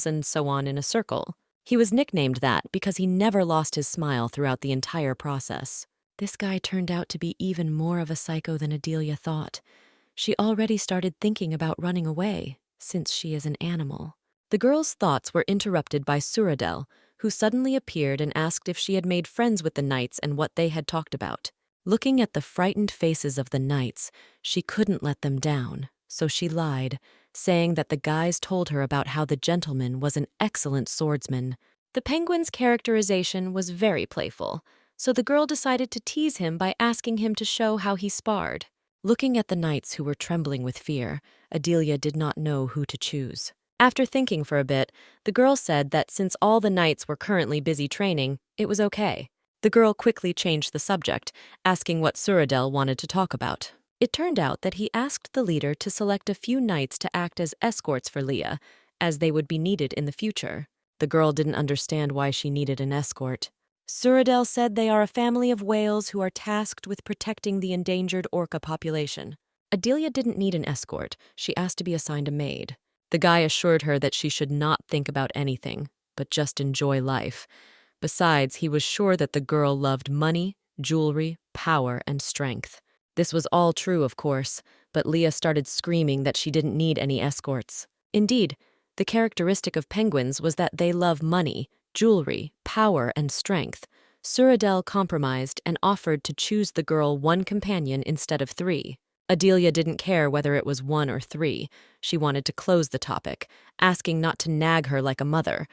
and so on in a circle. He was nicknamed that because he never lost his smile throughout the entire process. This guy turned out to be even more of a psycho than Adelia thought. She already started thinking about running away, since she is an animal. The girl's thoughts were interrupted by Suradel, who suddenly appeared and asked if she had made friends with the knights and what they had talked about. Looking at the frightened faces of the knights, she couldn't let them down, so she lied, saying that the guys told her about how the gentleman was an excellent swordsman. The penguin's characterization was very playful, so the girl decided to tease him by asking him to show how he sparred. Looking at the knights who were trembling with fear, Adelia did not know who to choose. After thinking for a bit, the girl said that since all the knights were currently busy training, it was okay. The girl quickly changed the subject, asking what Suradel wanted to talk about. It turned out that he asked the leader to select a few knights to act as escorts for Leah, as they would be needed in the future. The girl didn't understand why she needed an escort. Suradel said they are a family of whales who are tasked with protecting the endangered orca population. Adelia didn't need an escort. She asked to be assigned a maid. The guy assured her that she should not think about anything, but just enjoy life. Besides, he was sure that the girl loved money, jewelry, power, and strength. This was all true, of course, but Leah started screaming that she didn't need any escorts. Indeed, the characteristic of penguins was that they love money, jewelry, power, and strength. Suradel compromised and offered to choose the girl one companion instead of 3. Adelia didn't care whether it was 1 or 3. She wanted to close the topic, asking not to nag her like a mother.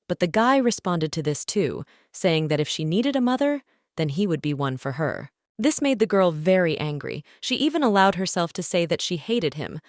But the guy responded to this too, saying that if she needed a mother, then he would be one for her. This made the girl very angry. She even allowed herself to say that she hated him.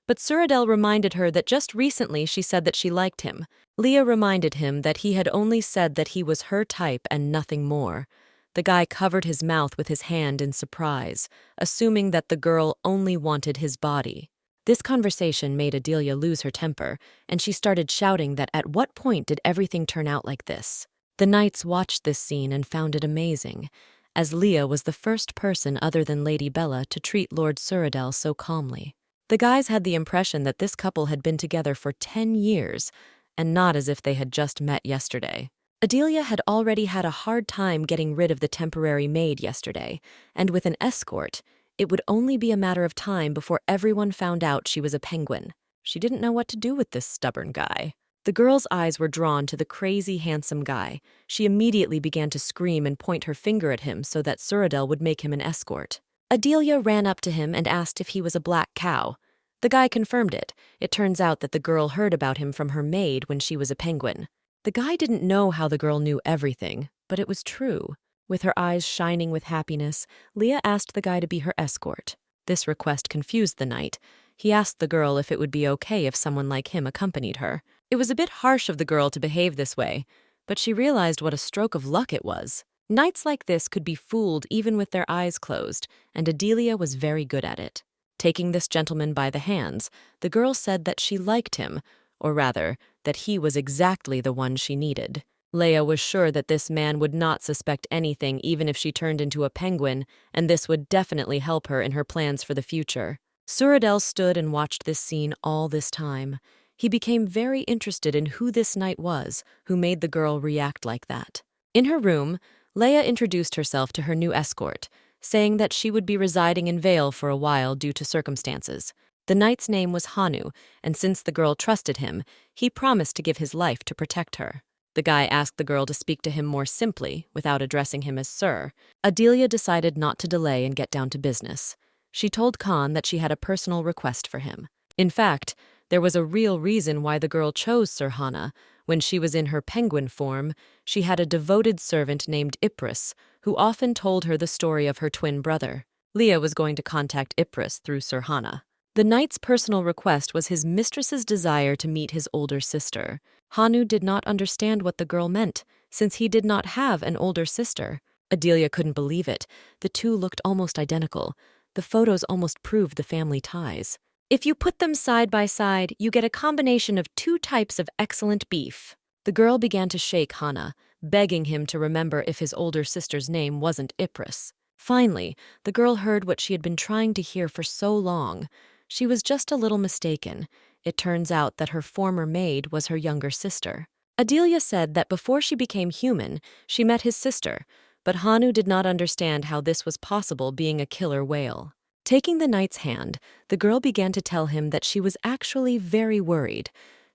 But Suradel reminded her that just recently she said that she liked him. Leah reminded him that he had only said that he was her type and nothing more. The guy covered his mouth with his hand in surprise, assuming that the girl only wanted his body. This conversation made Adelia lose her temper, and she started shouting that at what point did everything turn out like this? The knights watched this scene and found it amazing, as Leah was the first person other than Lady Bella to treat Lord Suradel so calmly. The guys had the impression that this couple had been together for 10 years, and not as if they had just met yesterday. Adelia had already had a hard time getting rid of the temporary maid yesterday, and with an escort, it would only be a matter of time before everyone found out she was a penguin. She didn't know what to do with this stubborn guy. The girl's eyes were drawn to the crazy, handsome guy. She immediately began to scream and point her finger at him so that Suradel would make him an escort. Adelia ran up to him and asked if he was a black cow. The guy confirmed it. It turns out that the girl heard about him from her maid when she was a penguin. The guy didn't know how the girl knew everything, but it was true. With her eyes shining with happiness, Leah asked the guy to be her escort. This request confused the knight. He asked the girl if it would be okay if someone like him accompanied her. It was a bit harsh of the girl to behave this way, but she realized what a stroke of luck it was. Knights like this could be fooled even with their eyes closed, and Adelia was very good at it. Taking this gentleman by the hands, the girl said that she liked him, or rather, that he was exactly the one she needed. Leah was sure that this man would not suspect anything even if she turned into a penguin, and this would definitely help her in her plans for the future. Suradel stood and watched this scene all this time. He became very interested in who this knight was who made the girl react like that. In her room, Leah introduced herself to her new escort, saying that she would be residing in Vale for a while due to circumstances. The knight's name was Hanu, and since the girl trusted him, he promised to give his life to protect her. The guy asked the girl to speak to him more simply, without addressing him as Sir. Adelia decided not to delay and get down to business. She told Khan that she had a personal request for him. In fact, there was a real reason why the girl chose Sir Hana. When she was in her penguin form, she had a devoted servant named Ypres, who often told her the story of her twin brother. Leah was going to contact Ypres through Sir Hana. The knight's personal request was his mistress's desire to meet his older sister. Hanu did not understand what the girl meant, since he did not have an older sister. Adelia couldn't believe it. The two looked almost identical. The photos almost proved the family ties. If you put them side by side, you get a combination of 2 types of excellent beef. The girl began to shake Hana, begging him to remember if his older sister's name wasn't Ypres. Finally, the girl heard what she had been trying to hear for so long. She was just a little mistaken. It turns out that her former maid was her younger sister. Adelia said that before she became human, she met his sister, but Hanu did not understand how this was possible being a killer whale. Taking the knight's hand, the girl began to tell him that she was actually very worried.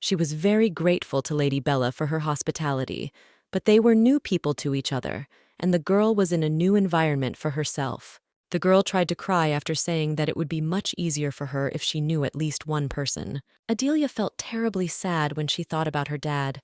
She was very grateful to Lady Bella for her hospitality, but they were new people to each other, and the girl was in a new environment for herself. The girl tried to cry after saying that it would be much easier for her if she knew at least one person. Adelia felt terribly sad when she thought about her dad.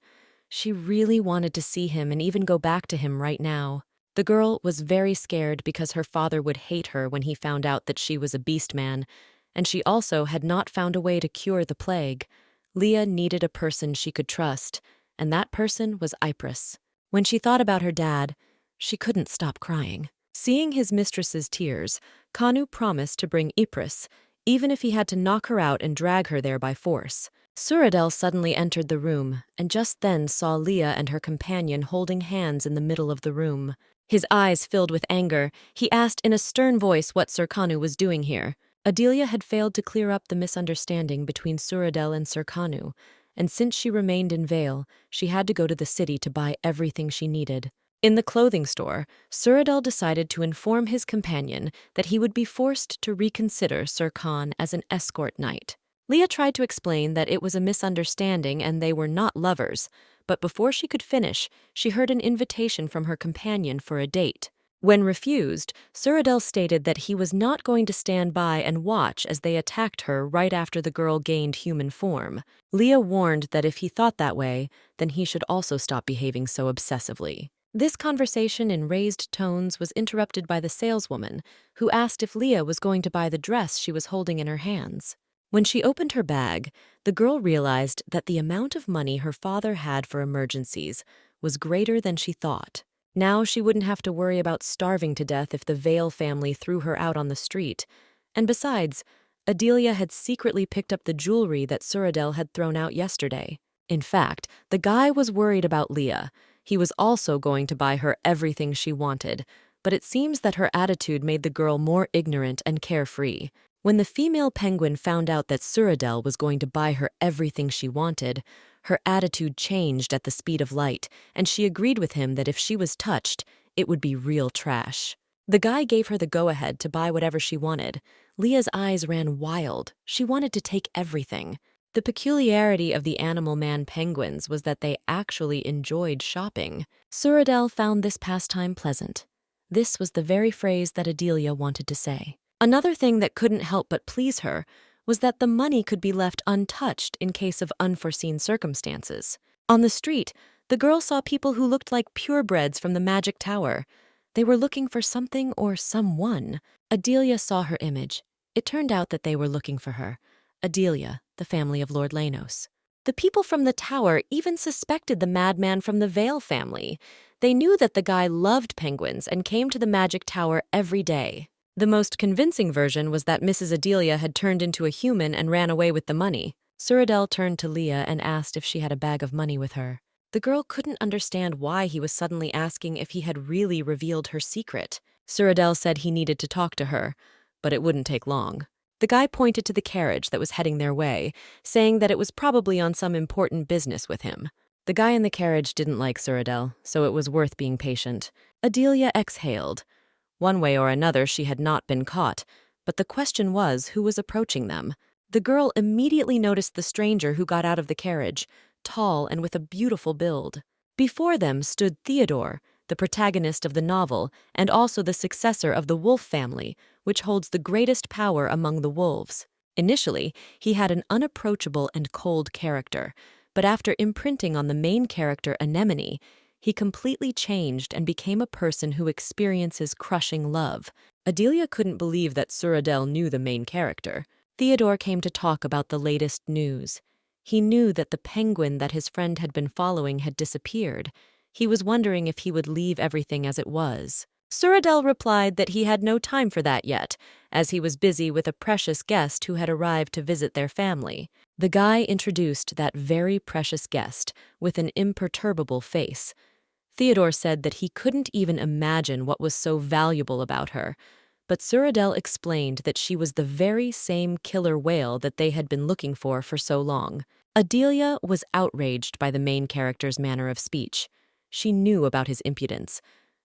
She really wanted to see him and even go back to him right now. The girl was very scared because her father would hate her when he found out that she was a beast man, and she also had not found a way to cure the plague. Leah needed a person she could trust, and that person was Ypres. When she thought about her dad, she couldn't stop crying. Seeing his mistress's tears, Kanu promised to bring Ypres, even if he had to knock her out and drag her there by force. Suradel suddenly entered the room, and just then saw Leah and her companion holding hands in the middle of the room. His eyes filled with anger, he asked in a stern voice what Sir Kanu was doing here. Adelia had failed to clear up the misunderstanding between Suradel and Sir Kanu, and since she remained in Vale, she had to go to the city to buy everything she needed. In the clothing store, Suradel decided to inform his companion that he would be forced to reconsider Sir Khan as an escort knight. Leah tried to explain that it was a misunderstanding and they were not lovers, but before she could finish, she heard an invitation from her companion for a date. When refused, Suradel stated that he was not going to stand by and watch as they attacked her right after the girl gained human form. Leah warned that if he thought that way, then he should also stop behaving so obsessively. This conversation in raised tones was interrupted by the saleswoman, who asked if Leah was going to buy the dress she was holding in her hands. When she opened her bag, the girl realized that the amount of money her father had for emergencies was greater than she thought. Now she wouldn't have to worry about starving to death if the Vale family threw her out on the street. And besides, Adelia had secretly picked up the jewelry that Suradel had thrown out yesterday. In fact, the guy was worried about Leah. He was also going to buy her everything she wanted, but it seems that her attitude made the girl more ignorant and carefree. When the female penguin found out that Suradel was going to buy her everything she wanted, her attitude changed at the speed of light, and she agreed with him that if she was touched, it would be real trash. The guy gave her the go-ahead to buy whatever she wanted. Leah's eyes ran wild. She wanted to take everything. The peculiarity of the animal man penguins was that they actually enjoyed shopping. Suradel found this pastime pleasant. This was the very phrase that Adelia wanted to say. Another thing that couldn't help but please her was that the money could be left untouched in case of unforeseen circumstances. On the street, the girl saw people who looked like purebreds from the Magic Tower. They were looking for something or someone. Adelia saw her image. It turned out that they were looking for her. Adelia, the family of Lord Lanos. The people from the tower even suspected the madman from the Vale family. They knew that the guy loved penguins and came to the Magic Tower every day. The most convincing version was that Mrs. Adelia had turned into a human and ran away with the money. Suradel turned to Leah and asked if she had a bag of money with her. The girl couldn't understand why he was suddenly asking if he had really revealed her secret. Suradel said he needed to talk to her, but it wouldn't take long. The guy pointed to the carriage that was heading their way, saying that it was probably on some important business with him. The guy in the carriage didn't like Suradel, so it was worth being patient. Adelia exhaled. One way or another, she had not been caught, but the question was who was approaching them. The girl immediately noticed the stranger who got out of the carriage, tall and with a beautiful build. Before them stood Theodore, the protagonist of the novel and also the successor of the wolf family, which holds the greatest power among the wolves. Initially, he had an unapproachable and cold character, but after imprinting on the main character Anemone, he completely changed and became a person who experiences crushing love. Adelia couldn't believe that Suradel knew the main character. Theodore came to talk about the latest news. He knew that the penguin that his friend had been following had disappeared. He was wondering if he would leave everything as it was. Suradel replied that he had no time for that yet, as he was busy with a precious guest who had arrived to visit their family. The guy introduced that very precious guest with an imperturbable face. Theodore said that he couldn't even imagine what was so valuable about her, but Suradel explained that she was the very same killer whale that they had been looking for so long. Adelia was outraged by the main character's manner of speech. She knew about his impudence.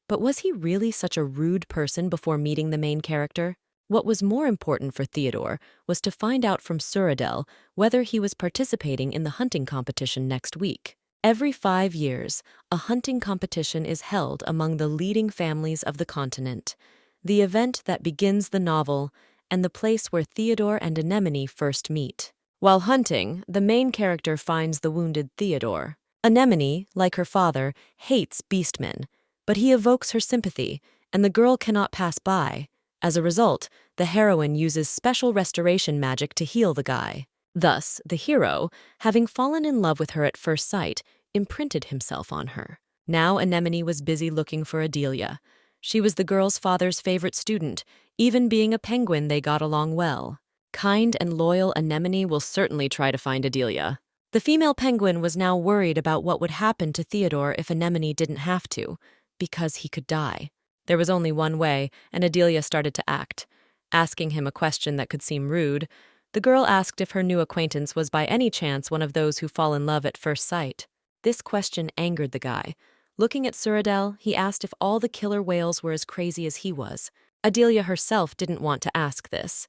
But was he really such a rude person before meeting the main character? What was more important for Theodore was to find out from Suradel whether he was participating in the hunting competition next week. Every 5 years, a hunting competition is held among the leading families of the continent, the event that begins the novel and the place where Theodore and Anemone first meet. While hunting, the main character finds the wounded Theodore. Anemone, like her father, hates beastmen, but he evokes her sympathy, and the girl cannot pass by. As a result, the heroine uses special restoration magic to heal the guy. Thus, the hero, having fallen in love with her at first sight, imprinted himself on her. Now Anemone was busy looking for Adelia. She was the girl's father's favorite student. Even being a penguin, they got along well. Kind and loyal Anemone will certainly try to find Adelia. The female penguin was now worried about what would happen to Theodore if Anemone didn't have to, because he could die. There was only one way, and Adelia started to act, asking him a question that could seem rude. The girl asked if her new acquaintance was by any chance one of those who fall in love at first sight. This question angered the guy. Looking at Suradel, he asked if all the killer whales were as crazy as he was. Adelia herself didn't want to ask this.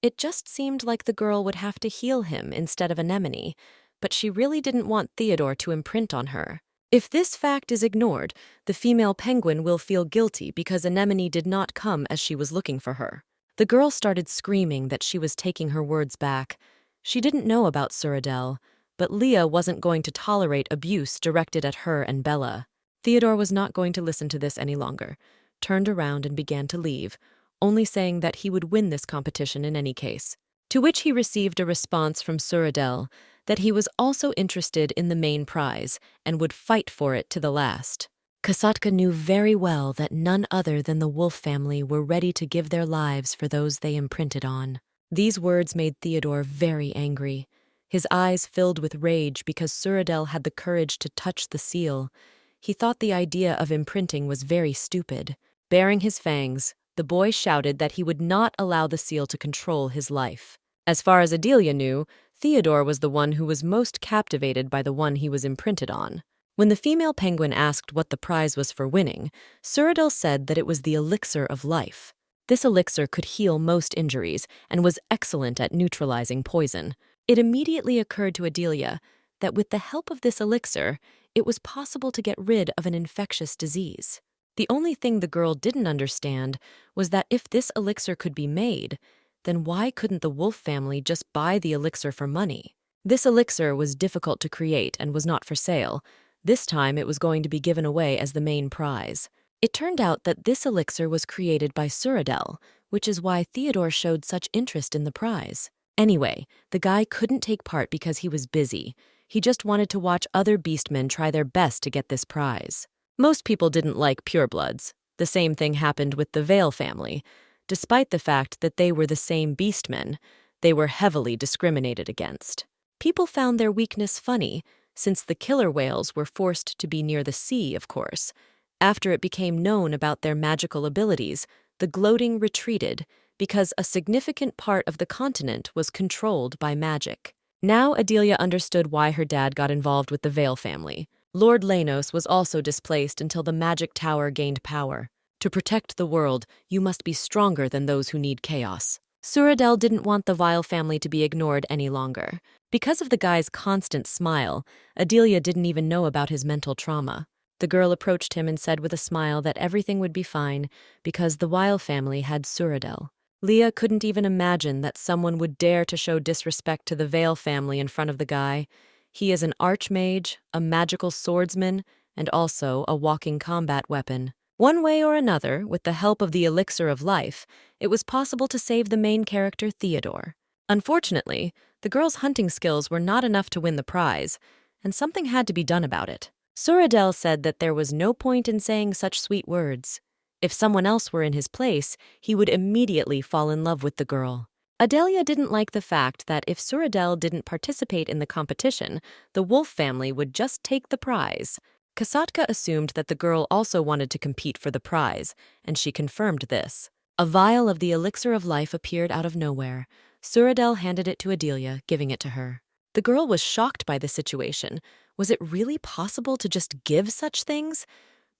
It just seemed like the girl would have to heal him instead of Anemone, but she really didn't want Theodore to imprint on her. If this fact is ignored, the female penguin will feel guilty because Anemone did not come as she was looking for her. The girl started screaming that she was taking her words back. She didn't know about Suradel, but Leah wasn't going to tolerate abuse directed at her and Bella. Theodore was not going to listen to this any longer, turned around and began to leave, only saying that he would win this competition in any case. To which he received a response from Suradel that he was also interested in the main prize and would fight for it to the last. Kasatka knew very well that none other than the wolf family were ready to give their lives for those they imprinted on. These words made Theodore very angry. His eyes filled with rage because Suradel had the courage to touch the seal. He thought the idea of imprinting was very stupid. Baring his fangs, the boy shouted that he would not allow the seal to control his life. As far as Adelia knew, Theodore was the one who was most captivated by the one he was imprinted on. When the female penguin asked what the prize was for winning, Suradel said that it was the elixir of life. This elixir could heal most injuries and was excellent at neutralizing poison. It immediately occurred to Adelia that with the help of this elixir, it was possible to get rid of an infectious disease. The only thing the girl didn't understand was that if this elixir could be made, then why couldn't the wolf family just buy the elixir for money? This elixir was difficult to create and was not for sale. This time it was going to be given away as the main prize. It turned out that this elixir was created by Suradel, which is why Theodore showed such interest in the prize. Anyway, the guy couldn't take part because he was busy. He just wanted to watch other beastmen try their best to get this prize. Most people didn't like purebloods. The same thing happened with the Vale family. Despite the fact that they were the same beastmen, they were heavily discriminated against. People found their weakness funny, since the killer whales were forced to be near the sea, of course. After it became known about their magical abilities, the gloating retreated because a significant part of the continent was controlled by magic. Now Adelia understood why her dad got involved with the Vale family. Lord Lanos was also displaced until the magic tower gained power. To protect the world, you must be stronger than those who need chaos. Suradel didn't want the Vile family to be ignored any longer. Because of the guy's constant smile, Adelia didn't even know about his mental trauma. The girl approached him and said with a smile that everything would be fine because the Vile family had Suradel. Leah couldn't even imagine that someone would dare to show disrespect to the Vale family in front of the guy. He is an archmage, a magical swordsman, and also a walking combat weapon. One way or another, with the help of the elixir of life, it was possible to save the main character Theodore. Unfortunately, the girl's hunting skills were not enough to win the prize, and something had to be done about it. Suradel said that there was no point in saying such sweet words. If someone else were in his place, he would immediately fall in love with the girl. Adelia didn't like the fact that if Suradel didn't participate in the competition, the wolf family would just take the prize. Kasatka assumed that the girl also wanted to compete for the prize, and she confirmed this. A vial of the elixir of life appeared out of nowhere. Suradel handed it to Adelia, giving it to her. The girl was shocked by the situation. Was it really possible to just give such things?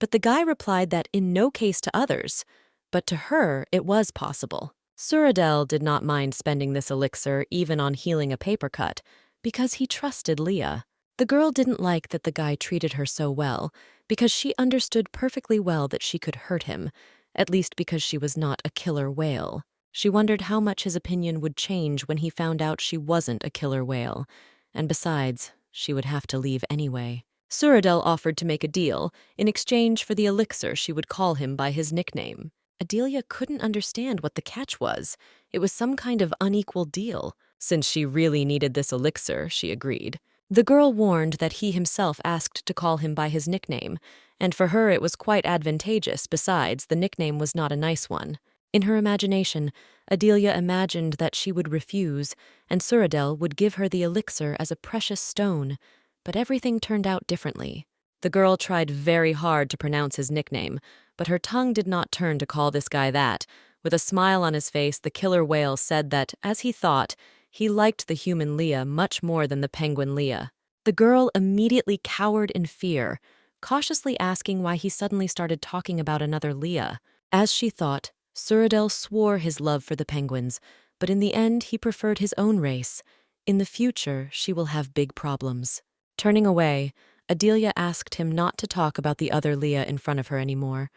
But the guy replied that in no case to others, but to her it was possible. Suradel did not mind spending this elixir even on healing a paper cut, because he trusted Leah. The girl didn't like that the guy treated her so well, because she understood perfectly well that she could hurt him, at least because she was not a killer whale. She wondered how much his opinion would change when he found out she wasn't a killer whale, and besides, she would have to leave anyway. Suradel offered to make a deal in exchange for the elixir she would call him by his nickname. Adelia couldn't understand what the catch was. It was some kind of unequal deal. Since she really needed this elixir, she agreed. The girl warned that he himself asked to call him by his nickname, and for her it was quite advantageous. Besides, the nickname was not a nice one. In her imagination, Adelia imagined that she would refuse, and Suradel would give her the elixir as a precious stone. But everything turned out differently. The girl tried very hard to pronounce his nickname, but her tongue did not turn to call this guy that. With a smile on his face, the killer whale said that, as he thought, he liked the human Leah much more than the penguin Leah. The girl immediately cowered in fear, cautiously asking why he suddenly started talking about another Leah. As she thought, Suradel swore his love for the penguins, but in the end he preferred his own race. In the future, she will have big problems. Turning away, Adelia asked him not to talk about the other Leah in front of her anymore.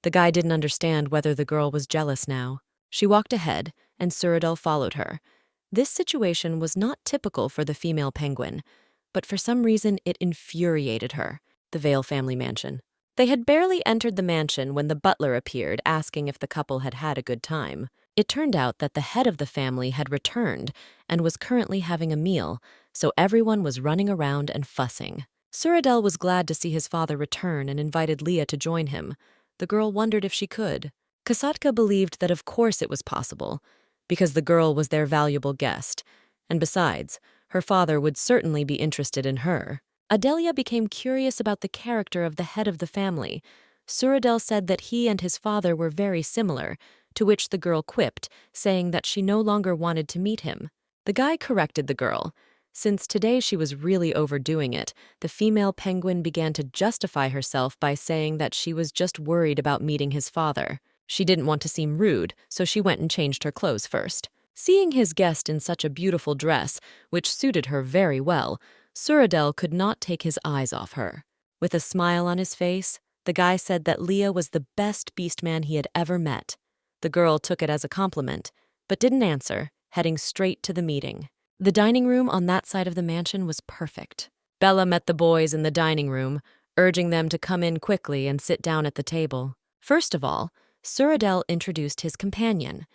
The guy didn't understand whether the girl was jealous now. She walked ahead, and Suradel followed her. This situation was not typical for the female penguin, but for some reason it infuriated her. The Vale family mansion. They had barely entered the mansion when the butler appeared, asking if the couple had had a good time. It turned out that the head of the family had returned and was currently having a meal, so everyone was running around and fussing. Suradel was glad to see his father return and invited Leah to join him. The girl wondered if she could. Kasatka believed that of course it was possible, because the girl was their valuable guest, and besides, her father would certainly be interested in her. Adelia became curious about the character of the head of the family. Suradel said that he and his father were very similar, to which the girl quipped, saying that she no longer wanted to meet him. The guy corrected the girl. Since today she was really overdoing it, the female penguin began to justify herself by saying that she was just worried about meeting his father. She didn't want to seem rude, so she went and changed her clothes first. Seeing his guest in such a beautiful dress, which suited her very well, Suradel could not take his eyes off her. With a smile on his face, the guy said that Leah was the best beastman he had ever met. The girl took it as a compliment, but didn't answer, heading straight to the meeting. The dining room on that side of the mansion was perfect. Bella met the boys in the dining room, urging them to come in quickly and sit down at the table. First of all, Suradel introduced his companion.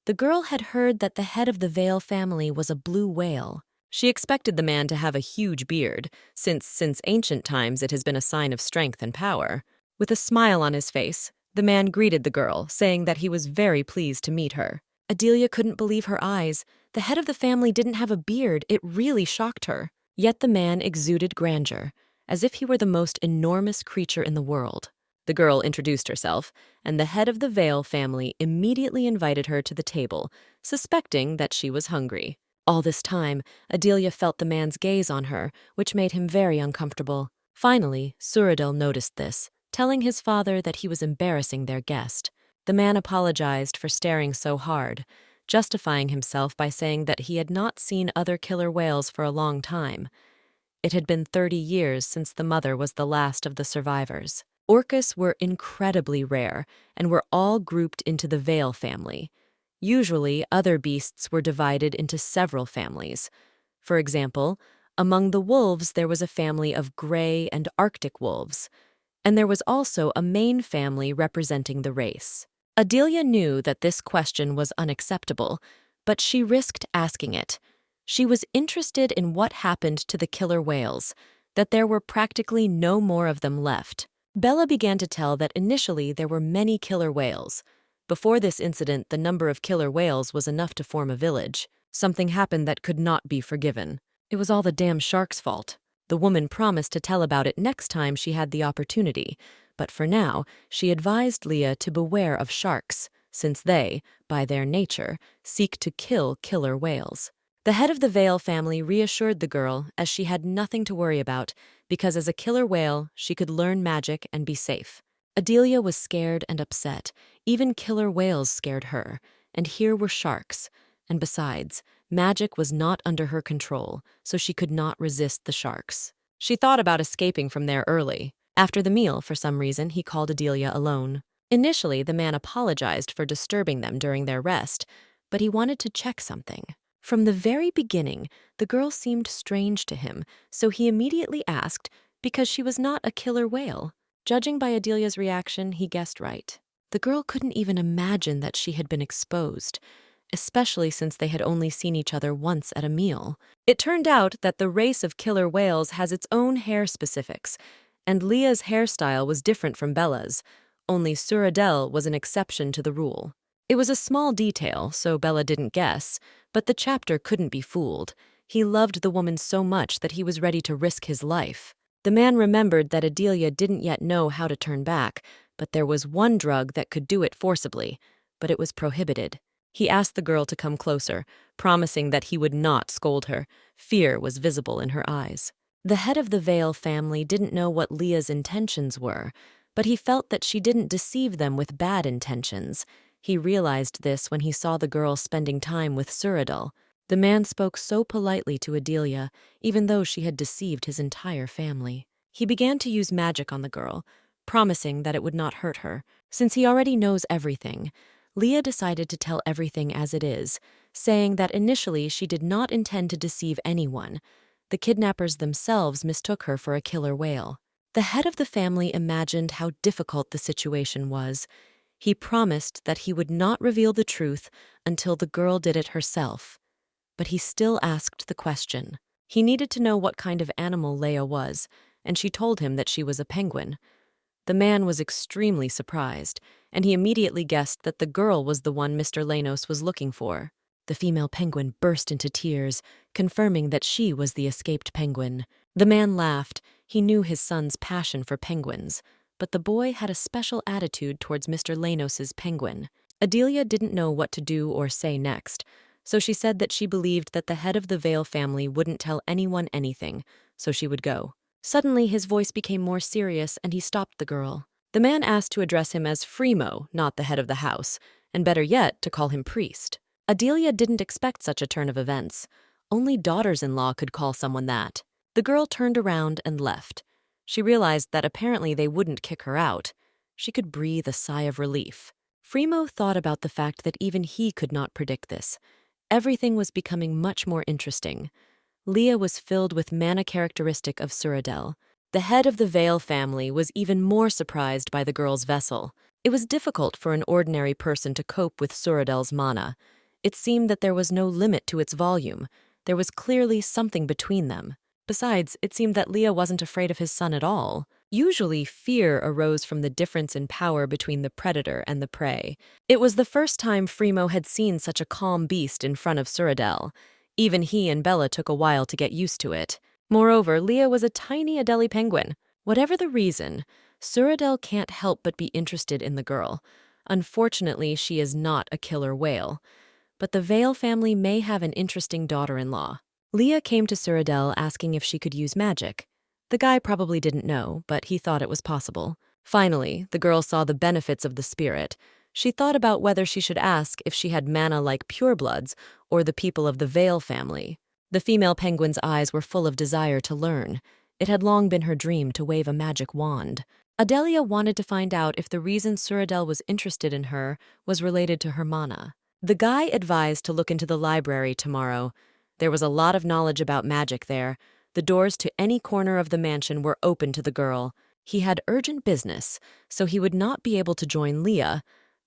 The girl had heard that the head of the Vale family was a blue whale. She expected the man to have a huge beard, since ancient times it has been a sign of strength and power. With a smile on his face, the man greeted the girl, saying that he was very pleased to meet her. Adelia couldn't believe her eyes. The head of the family didn't have a beard. It really shocked her. Yet the man exuded grandeur, as if he were the most enormous creature in the world. The girl introduced herself, and the head of the Vale family immediately invited her to the table, suspecting that she was hungry. All this time, Adelia felt the man's gaze on her, which made him very uncomfortable. Finally, Suradel noticed this, telling his father that he was embarrassing their guest. The man apologized for staring so hard, justifying himself by saying that he had not seen other killer whales for a long time. It had been 30 years since the mother was the last of the survivors. Orcas were incredibly rare and were all grouped into the Vale family. Usually, other beasts were divided into several families. For example, among the wolves there was a family of gray and Arctic wolves, and there was also a main family representing the race. Adelia knew that this question was unacceptable, but she risked asking it. She was interested in what happened to the killer whales, that there were practically no more of them left. Bella began to tell that initially there were many killer whales. Before this incident, the number of killer whales was enough to form a village. Something happened that could not be forgiven. It was all the damn sharks' fault. The woman promised to tell about it next time she had the opportunity, but for now, she advised Leah to beware of sharks, since they, by their nature, seek to kill killer whales. The head of the Vale family reassured the girl, as she had nothing to worry about, because as a killer whale, she could learn magic and be safe. Adelia was scared and upset. Even killer whales scared her, and here were sharks. And besides, magic was not under her control, so she could not resist the sharks. She thought about escaping from there early. After the meal, for some reason, he called Adelia alone. Initially, the man apologized for disturbing them during their rest, but he wanted to check something. From the very beginning, the girl seemed strange to him, so he immediately asked because she was not a killer whale. Judging by Adelia's reaction, he guessed right. The girl couldn't even imagine that she had been exposed, especially since they had only seen each other once at a meal. It turned out that the race of killer whales has its own hair specifics, and Leah's hairstyle was different from Bella's, only Suradel was an exception to the rule. It was a small detail, so Bella didn't guess, but the chapter couldn't be fooled. He loved the woman so much that he was ready to risk his life. The man remembered that Adelia didn't yet know how to turn back, but there was one drug that could do it forcibly, but it was prohibited. He asked the girl to come closer, promising that he would not scold her. Fear was visible in her eyes. The head of the Vale family didn't know what Leah's intentions were, but he felt that she didn't deceive them with bad intentions. He realized this when he saw the girl spending time with Suradal. The man spoke so politely to Adelia, even though she had deceived his entire family. He began to use magic on the girl, promising that it would not hurt her. Since he already knows everything, Leah decided to tell everything as it is, saying that initially she did not intend to deceive anyone. The kidnappers themselves mistook her for a killer whale. The head of the family imagined how difficult the situation was. He promised that he would not reveal the truth until the girl did it herself. But he still asked the question. He needed to know what kind of animal Leah was, and she told him that she was a penguin. The man was extremely surprised, and he immediately guessed that the girl was the one Mr. Lanos was looking for. The female penguin burst into tears, confirming that she was the escaped penguin. The man laughed. He knew his son's passion for penguins, but the boy had a special attitude towards Mr. Lanos's penguin. Adelia didn't know what to do or say next, so she said that she believed that the head of the Vale family wouldn't tell anyone anything, so she would go. Suddenly, his voice became more serious, and he stopped the girl. The man asked to address him as Fremo, not the head of the house, and better yet, to call him priest. Adelia didn't expect such a turn of events. Only daughters-in-law could call someone that. The girl turned around and left. She realized that apparently they wouldn't kick her out. She could breathe a sigh of relief. Fremo thought about the fact that even he could not predict this. Everything was becoming much more interesting. Leah was filled with mana characteristic of Suradel. The head of the Vale family was even more surprised by the girl's vessel. It was difficult for an ordinary person to cope with Suradel's mana. It seemed that there was no limit to its volume. There was clearly something between them. Besides, it seemed that Leah wasn't afraid of his son at all. Usually, fear arose from the difference in power between the predator and the prey. It was the first time Fremo had seen such a calm beast in front of Suradel. Even he and Bella took a while to get used to it. Moreover, Leah was a tiny Adelie penguin. Whatever the reason, Suradel can't help but be interested in the girl. Unfortunately, she is not a killer whale. But the Vale family may have an interesting daughter-in-law. Leah came to Suradel asking if she could use magic. The guy probably didn't know, but he thought it was possible. Finally, the girl saw the benefits of the spirit. She thought about whether she should ask if she had mana like purebloods or the people of the Vale family. The female penguin's eyes were full of desire to learn. It had long been her dream to wave a magic wand. Adelia wanted to find out if the reason Suradel was interested in her was related to her mana. The guy advised to look into the library tomorrow. There was a lot of knowledge about magic there. The doors to any corner of the mansion were open to the girl. He had urgent business, so he would not be able to join Leah.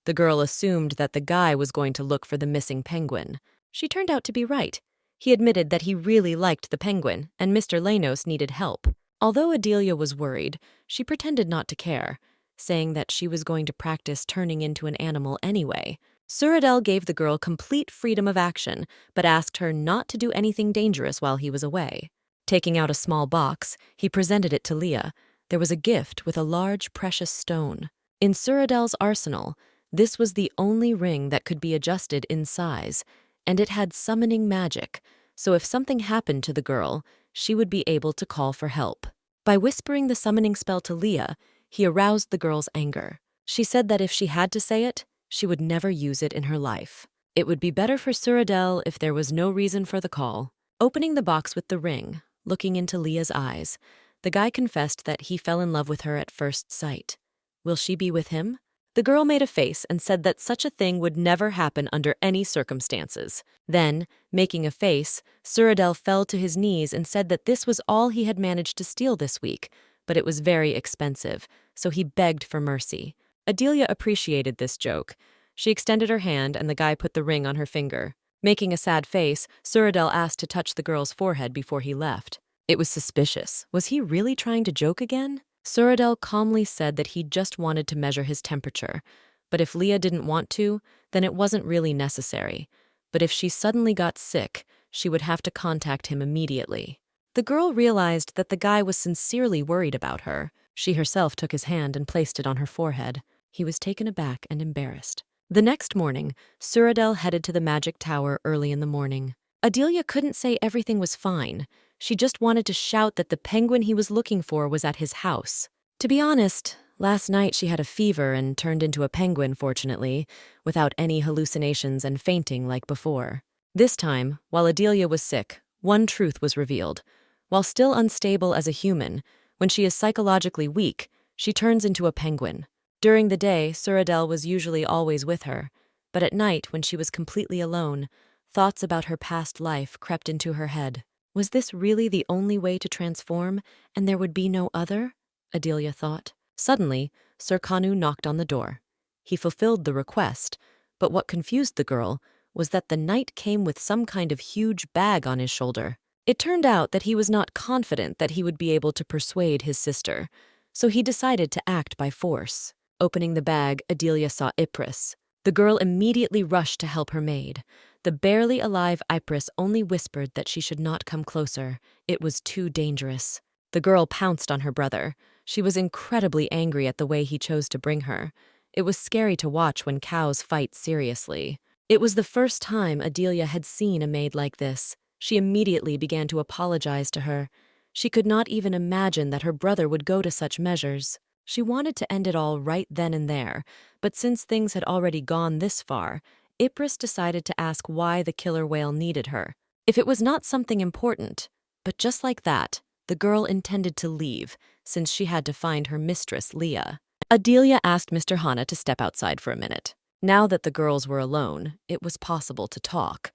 The girl assumed that the guy was going to look for the missing penguin. She turned out to be right. He admitted that he really liked the penguin, and Mr. Lanos needed help. Although Adelia was worried, she pretended not to care, saying that she was going to practice turning into an animal anyway. Suradel gave the girl complete freedom of action, but asked her not to do anything dangerous while he was away. Taking out a small box, he presented it to Leah. There was a gift with a large, precious stone. In Suradel's arsenal, this was the only ring that could be adjusted in size, and it had summoning magic, so if something happened to the girl, she would be able to call for help. By whispering the summoning spell to Leah, he aroused the girl's anger. She said that if she had to say it, she would never use it in her life. It would be better for Suradel if there was no reason for the call. Opening the box with the ring, looking into Leah's eyes, the guy confessed that he fell in love with her at first sight. Will she be with him? The girl made a face and said that such a thing would never happen under any circumstances. Then, making a face, Suradel fell to his knees and said that this was all he had managed to steal this week, but it was very expensive, so he begged for mercy. Adelia appreciated this joke. She extended her hand and the guy put the ring on her finger. Making a sad face, Suradel asked to touch the girl's forehead before he left. It was suspicious. Was he really trying to joke again? Suradel calmly said that he just wanted to measure his temperature, but if Leah didn't want to, then it wasn't really necessary. But if she suddenly got sick, she would have to contact him immediately. The girl realized that the guy was sincerely worried about her. She herself took his hand and placed it on her forehead. He was taken aback and embarrassed. The next morning, Suradel headed to the magic tower early in the morning. Adelia couldn't say everything was fine. She just wanted to shout that the penguin he was looking for was at his house. To be honest, last night she had a fever and turned into a penguin, fortunately, without any hallucinations and fainting like before. This time, while Adelia was sick, one truth was revealed. While still unstable as a human, when she is psychologically weak, she turns into a penguin. During the day, Suradel was usually always with her, but at night, when she was completely alone, thoughts about her past life crept into her head. Was this really the only way to transform, and there would be no other? Adelia thought. Suddenly, Sir Kanu knocked on the door. He fulfilled the request, but what confused the girl was that the knight came with some kind of huge bag on his shoulder. It turned out that he was not confident that he would be able to persuade his sister, so he decided to act by force. Opening the bag, Adelia saw Ypres. The girl immediately rushed to help her maid. The barely alive Ypres only whispered that she should not come closer. It was too dangerous. The girl pounced on her brother. She was incredibly angry at the way he chose to bring her. It was scary to watch when cows fight seriously. It was the first time Adelia had seen a maid like this. She immediately began to apologize to her. She could not even imagine that her brother would go to such measures. She wanted to end it all right then and there, but since things had already gone this far, Ypres decided to ask why the killer whale needed her. If it was not something important, but just like that, the girl intended to leave, since she had to find her mistress, Leah. Adelia asked Mr. Hana to step outside for a minute. Now that the girls were alone, it was possible to talk.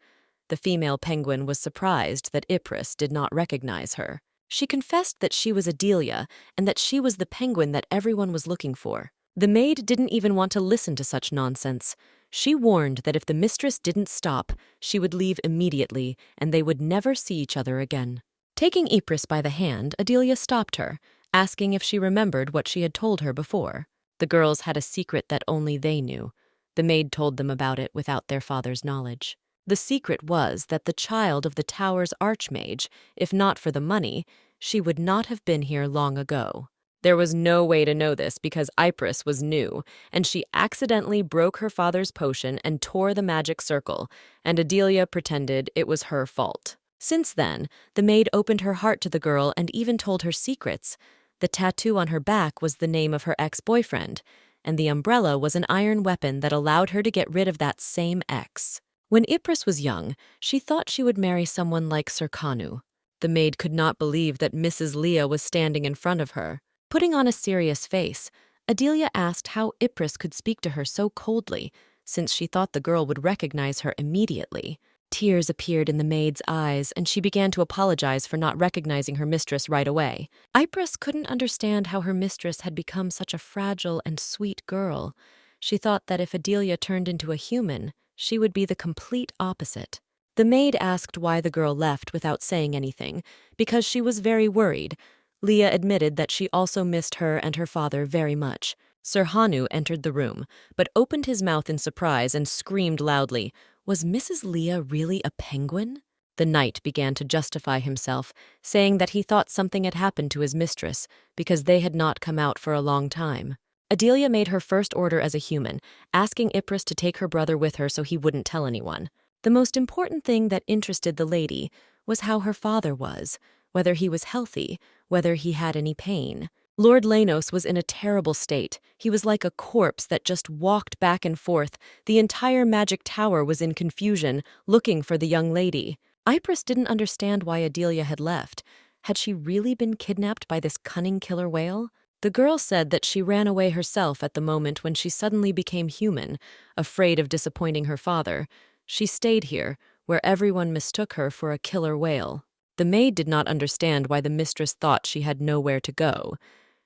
The female penguin was surprised that Ypres did not recognize her. She confessed that she was Adelia and that she was the penguin that everyone was looking for. The maid didn't even want to listen to such nonsense. She warned that if the mistress didn't stop, she would leave immediately and they would never see each other again. Taking Ypres by the hand, Adelia stopped her, asking if she remembered what she had told her before. The girls had a secret that only they knew. The maid told them about it without their father's knowledge. The secret was that the child of the tower's archmage, if not for the money, she would not have been here long ago. There was no way to know this because Ypres was new, and she accidentally broke her father's potion and tore the magic circle, and Adelia pretended it was her fault. Since then, the maid opened her heart to the girl and even told her secrets. The tattoo on her back was the name of her ex-boyfriend, and the umbrella was an iron weapon that allowed her to get rid of that same ex. When Ypres was young, she thought she would marry someone like Sir Kanu. The maid could not believe that Mrs. Leah was standing in front of her. Putting on a serious face, Adelia asked how Ypres could speak to her so coldly, since she thought the girl would recognize her immediately. Tears appeared in the maid's eyes, and she began to apologize for not recognizing her mistress right away. Ypres couldn't understand how her mistress had become such a fragile and sweet girl. She thought that if Adelia turned into a human, she would be the complete opposite. The maid asked why the girl left without saying anything, because she was very worried. Leah admitted that she also missed her and her father very much. Sir Hanu entered the room, but opened his mouth in surprise and screamed loudly. Was Mrs. Leah really a penguin? The knight began to justify himself, saying that he thought something had happened to his mistress because they had not come out for a long time. Adelia made her first order as a human, asking Ypres to take her brother with her so he wouldn't tell anyone. The most important thing that interested the lady was how her father was, whether he was healthy, whether he had any pain. Lord Lanos was in a terrible state. He was like a corpse that just walked back and forth. The entire magic tower was in confusion, looking for the young lady. Ypres didn't understand why Adelia had left. Had she really been kidnapped by this cunning killer whale? The girl said that she ran away herself at the moment when she suddenly became human, afraid of disappointing her father. She stayed here, where everyone mistook her for a killer whale. The maid did not understand why the mistress thought she had nowhere to go.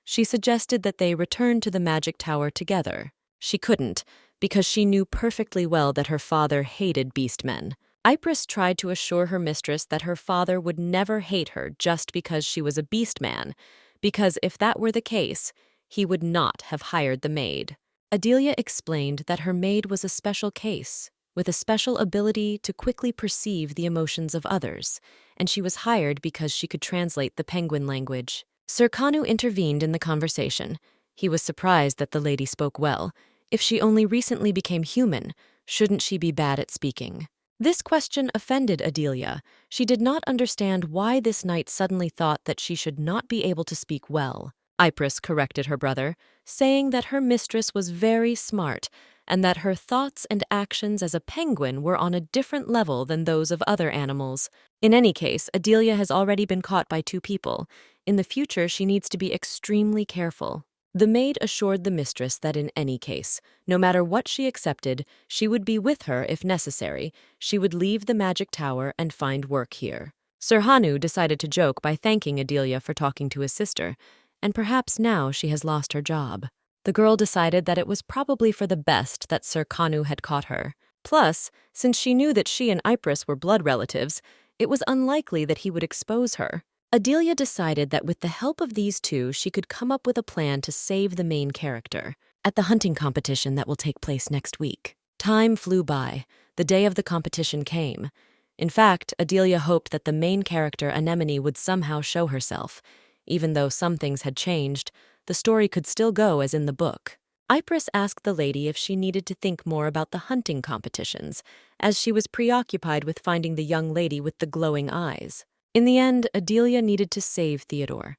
She suggested that they return to the magic tower together. She couldn't, because she knew perfectly well that her father hated beastmen. Ypres tried to assure her mistress that her father would never hate her just because she was a beastman, because if that were the case, he would not have hired the maid. Adelia explained that her maid was a special case, with a special ability to quickly perceive the emotions of others, and she was hired because she could translate the penguin language. Sir Kanu intervened in the conversation. He was surprised that the lady spoke well. If she only recently became human, shouldn't she be bad at speaking? This question offended Adelia. She did not understand why this knight suddenly thought that she should not be able to speak well. Ypres corrected her brother, saying that her mistress was very smart and that her thoughts and actions as a penguin were on a different level than those of other animals. In any case, Adelia has already been caught by 2 people. In the future, she needs to be extremely careful. The maid assured the mistress that in any case, no matter what she accepted, she would be with her if necessary. She would leave the magic tower and find work here. Sir Hanu decided to joke by thanking Adelia for talking to his sister, and perhaps now she has lost her job. The girl decided that it was probably for the best that Sir Kanu had caught her. Plus, since she knew that she and Ypres were blood relatives, it was unlikely that he would expose her. Adelia decided that with the help of these 2, she could come up with a plan to save the main character at the hunting competition that will take place next week. Time flew by. The day of the competition came. In fact, Adelia hoped that the main character, Anemone, would somehow show herself. Even though some things had changed, the story could still go as in the book. Ypres asked the lady if she needed to think more about the hunting competitions, as she was preoccupied with finding the young lady with the glowing eyes. In the end, Adelia needed to save Theodore.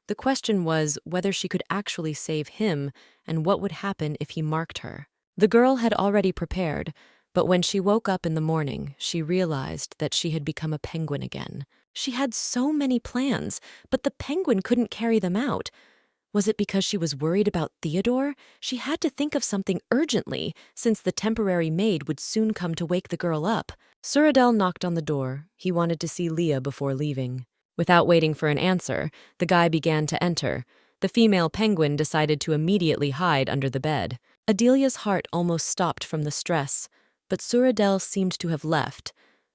The question was whether she could actually save him and what would happen if he marked her. The girl had already prepared, but when she woke up in the morning, she realized that she had become a penguin again. She had so many plans, but the penguin couldn't carry them out. Was it because she was worried about Theodore? She had to think of something urgently, since the temporary maid would soon come to wake the girl up. Suradel knocked on the door. He wanted to see Leah before leaving. Without waiting for an answer, the guy began to enter. The female penguin decided to immediately hide under the bed. Adelia's heart almost stopped from the stress, but Suradel seemed to have left.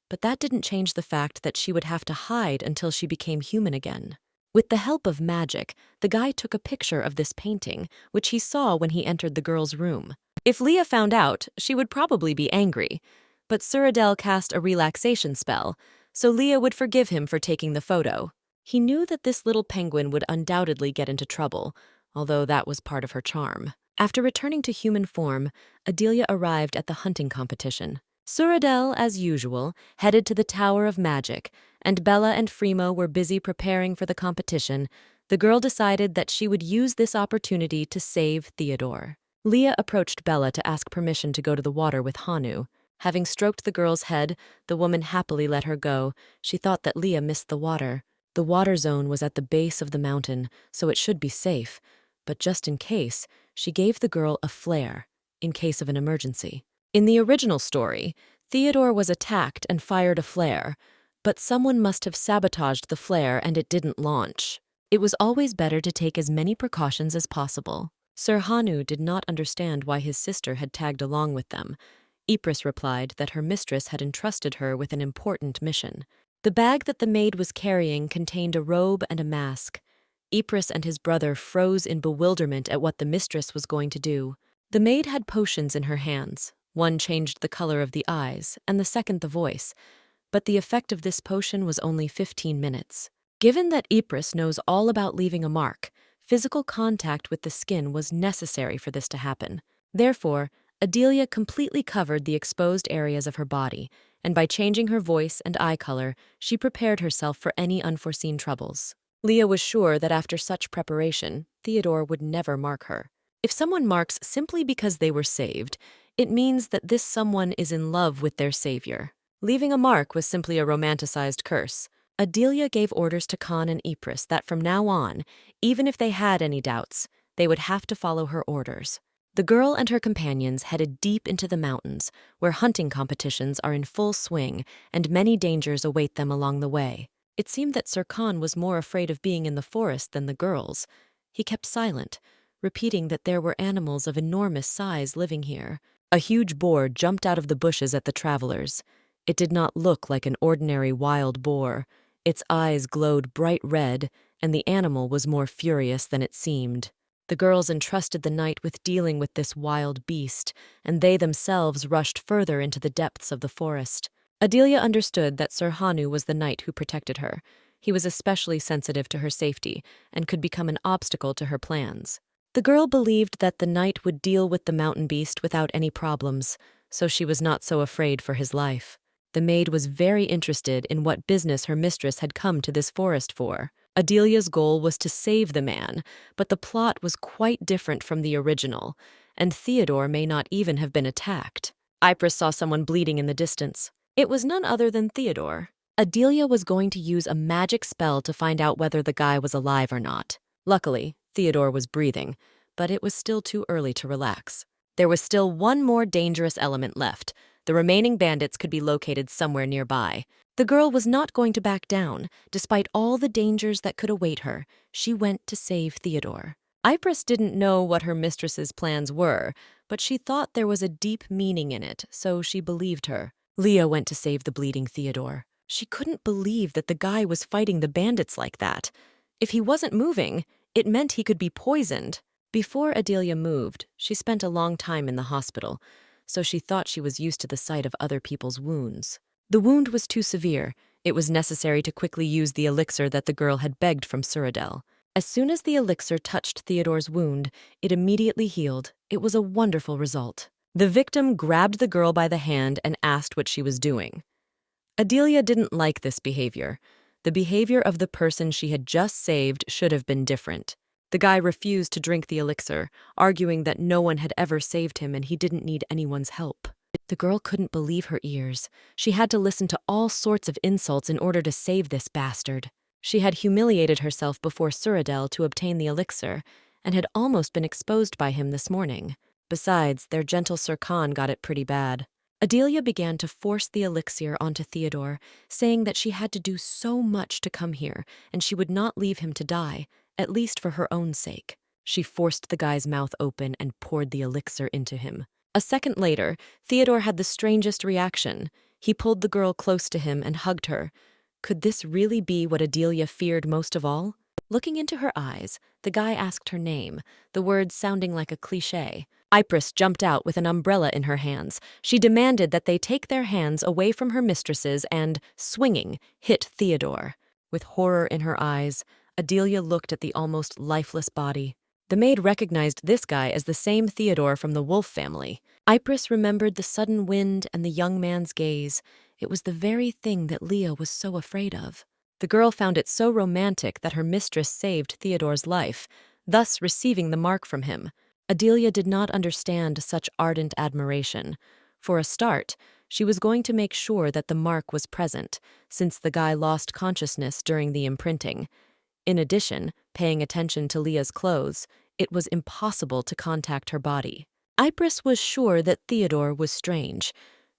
But that didn't change the fact that she would have to hide until she became human again. With the help of magic, the guy took a picture of this painting, which he saw when he entered the girl's room. If Leah found out, she would probably be angry. But Suradel cast a relaxation spell, so Leah would forgive him for taking the photo. He knew that this little penguin would undoubtedly get into trouble, although that was part of her charm. After returning to human form, Adelia arrived at the hunting competition. Suradel, as usual, headed to the Tower of Magic, and Bella and Frimo were busy preparing for the competition. The girl decided that she would use this opportunity to save Theodore. Leah approached Bella to ask permission to go to the water with Hanu. Having stroked the girl's head, the woman happily let her go. She thought that Leah missed the water. The water zone was at the base of the mountain, so it should be safe. But just in case, she gave the girl a flare, in case of an emergency. In the original story, Theodore was attacked and fired a flare, but someone must have sabotaged the flare and it didn't launch. It was always better to take as many precautions as possible. Sir Hanu did not understand why his sister had tagged along with them. Ypres replied that her mistress had entrusted her with an important mission. The bag that the maid was carrying contained a robe and a mask. Ypres and his brother froze in bewilderment at what the mistress was going to do. The maid had potions in her hands. One changed the color of the eyes, and the second the voice. But the effect of this potion was only 15 minutes. Given that Ypres knows all about leaving a mark, physical contact with the skin was necessary for this to happen. Therefore, Adelia completely covered the exposed areas of her body, and by changing her voice and eye color, she prepared herself for any unforeseen troubles. Leah was sure that after such preparation, Theodore would never mark her. If someone marks simply because they were saved, it means that this someone is in love with their savior. Leaving a mark was simply a romanticized curse. Adelia gave orders to Khan and Ypres that from now on, even if they had any doubts, they would have to follow her orders. The girl and her companions headed deep into the mountains, where hunting competitions are in full swing and many dangers await them along the way. It seemed that Sir Khan was more afraid of being in the forest than the girls. He kept silent, repeating that there were animals of enormous size living here. A huge boar jumped out of the bushes at the travelers. It did not look like an ordinary wild boar. Its eyes glowed bright red, and the animal was more furious than it seemed. The girls entrusted the knight with dealing with this wild beast, and they themselves rushed further into the depths of the forest. Adelia understood that Sir Hanu was the knight who protected her. He was especially sensitive to her safety and could become an obstacle to her plans. The girl believed that the knight would deal with the mountain beast without any problems, so she was not so afraid for his life. The maid was very interested in what business her mistress had come to this forest for. Adelia's goal was to save the man, but the plot was quite different from the original, and Theodore may not even have been attacked. Ypres saw someone bleeding in the distance. It was none other than Theodore. Adelia was going to use a magic spell to find out whether the guy was alive or not. Luckily, Theodore was breathing, but it was still too early to relax. There was still one more dangerous element left. The remaining bandits could be located somewhere nearby. The girl was not going to back down. Despite all the dangers that could await her, she went to save Theodore. Ypres didn't know what her mistress's plans were, but she thought there was a deep meaning in it, so she believed her. Leah went to save the bleeding Theodore. She couldn't believe that the guy was fighting the bandits like that. If he wasn't moving, it meant he could be poisoned. Before Adelia moved, she spent a long time in the hospital, so she thought she was used to the sight of other people's wounds. The wound was too severe. It was necessary to quickly use the elixir that the girl had begged from Suradel. As soon as the elixir touched Theodore's wound, it immediately healed. It was a wonderful result. The victim grabbed the girl by the hand and asked what she was doing. Adelia didn't like this behavior. The behavior of the person she had just saved should have been different. The guy refused to drink the elixir, arguing that no one had ever saved him and he didn't need anyone's help. The girl couldn't believe her ears. She had to listen to all sorts of insults in order to save this bastard. She had humiliated herself before Suradel to obtain the elixir and had almost been exposed by him this morning. Besides, their gentle Sir Khan got it pretty bad. Adelia began to force the elixir onto Theodore, saying that she had to do so much to come here and she would not leave him to die, at least for her own sake. She forced the guy's mouth open and poured the elixir into him. A second later, Theodore had the strangest reaction. He pulled the girl close to him and hugged her. Could this really be what Adelia feared most of all? Looking into her eyes, the guy asked her name, the words sounding like a cliché. Ypres jumped out with an umbrella in her hands. She demanded that they take their hands away from her mistresses and, swinging, hit Theodore. With horror in her eyes, Adelia looked at the almost lifeless body. The maid recognized this guy as the same Theodore from the Wolf family. Ypres remembered the sudden wind and the young man's gaze. It was the very thing that Leah was so afraid of. The girl found it so romantic that her mistress saved Theodore's life, thus receiving the mark from him. Adelia did not understand such ardent admiration. For a start, she was going to make sure that the mark was present, since the guy lost consciousness during the imprinting. In addition, paying attention to Leah's clothes, it was impossible to contact her body. Ypres was sure that Theodore was strange.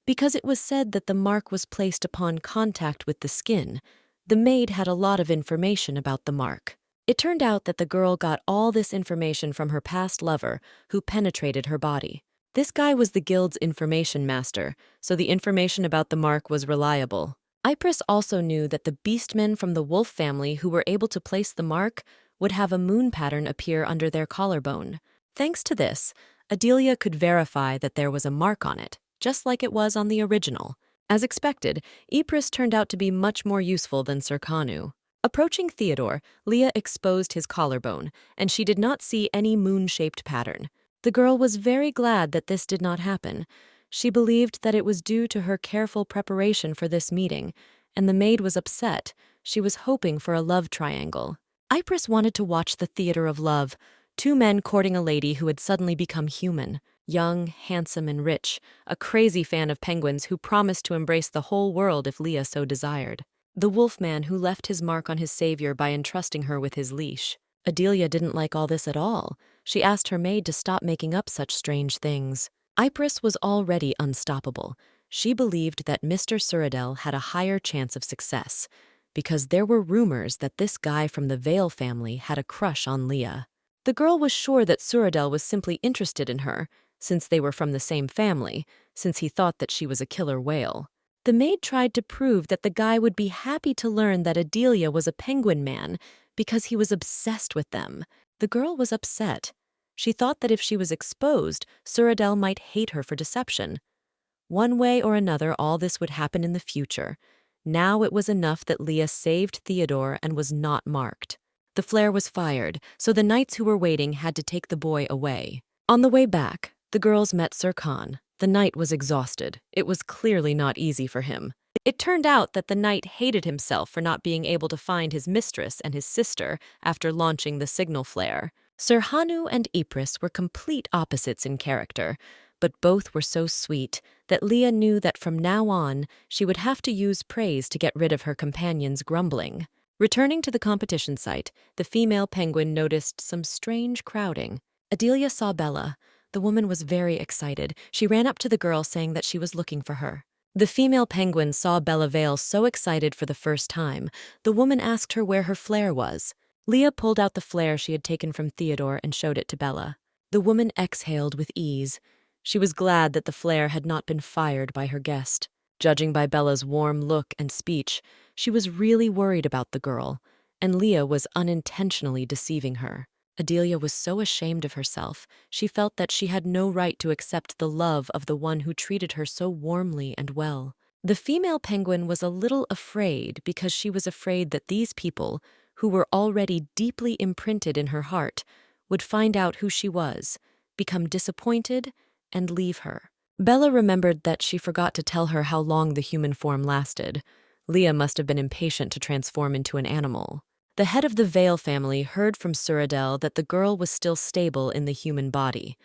Because it was said that the mark was placed upon contact with the skin, the maid had a lot of information about the mark. It turned out that the girl got all this information from her past lover, who penetrated her body. This guy was the guild's information master, so the information about the mark was reliable. Ypres also knew that the beastmen from the Wolf family who were able to place the mark would have a moon pattern appear under their collarbone. Thanks to this, Adelia could verify that there was a mark on it, just like it was on the original. As expected, Ypres turned out to be much more useful than Sir Kanu. Approaching Theodore, Leah exposed his collarbone, and she did not see any moon-shaped pattern. The girl was very glad that this did not happen. She believed that it was due to her careful preparation for this meeting, and the maid was upset. She was hoping for a love triangle. Ypres wanted to watch the theater of love, two men courting a lady who had suddenly become human, young, handsome, and rich, a crazy fan of penguins who promised to embrace the whole world if Leah so desired. The wolfman who left his mark on his savior by entrusting her with his leash. Adelia didn't like all this at all. She asked her maid to stop making up such strange things. Ypres was already unstoppable. She believed that Mr. Suradel had a higher chance of success, because there were rumors that this guy from the Vale family had a crush on Leah. The girl was sure that Suradel was simply interested in her, since they were from the same family, since he thought that she was a killer whale. The maid tried to prove that the guy would be happy to learn that Adelia was a penguin man because he was obsessed with them. The girl was upset. She thought that if she was exposed, Suradel might hate her for deception. One way or another, all this would happen in the future. Now it was enough that Leah saved Theodore and was not marked. The flare was fired, so the knights who were waiting had to take the boy away. On the way back, the girls met Sir Khan. The knight was exhausted. It was clearly not easy for him. It turned out that the knight hated himself for not being able to find his mistress and his sister after launching the signal flare. Sir Hanu and Ypres were complete opposites in character, but both were so sweet that Leah knew that from now on she would have to use praise to get rid of her companion's grumbling. Returning to the competition site, the female penguin noticed some strange crowding. Adelia saw Bella. The woman was very excited. She ran up to the girl saying that she was looking for her. The female penguin saw Bella Vale so excited for the first time. The woman asked her where her flare was. Leah pulled out the flare she had taken from Theodore and showed it to Bella. The woman exhaled with ease. She was glad that the flare had not been fired by her guest. Judging by Bella's warm look and speech, she was really worried about the girl, and Leah was unintentionally deceiving her. Adelia was so ashamed of herself. She felt that she had no right to accept the love of the one who treated her so warmly and well. The female penguin was a little afraid because she was afraid that these people, who were already deeply imprinted in her heart, would find out who she was, become disappointed, and leave her. Bella remembered that she forgot to tell her how long the human form lasted. Leah must have been impatient to transform into an animal. The head of the Vale family heard from Suradel that the girl was still stable in the human body.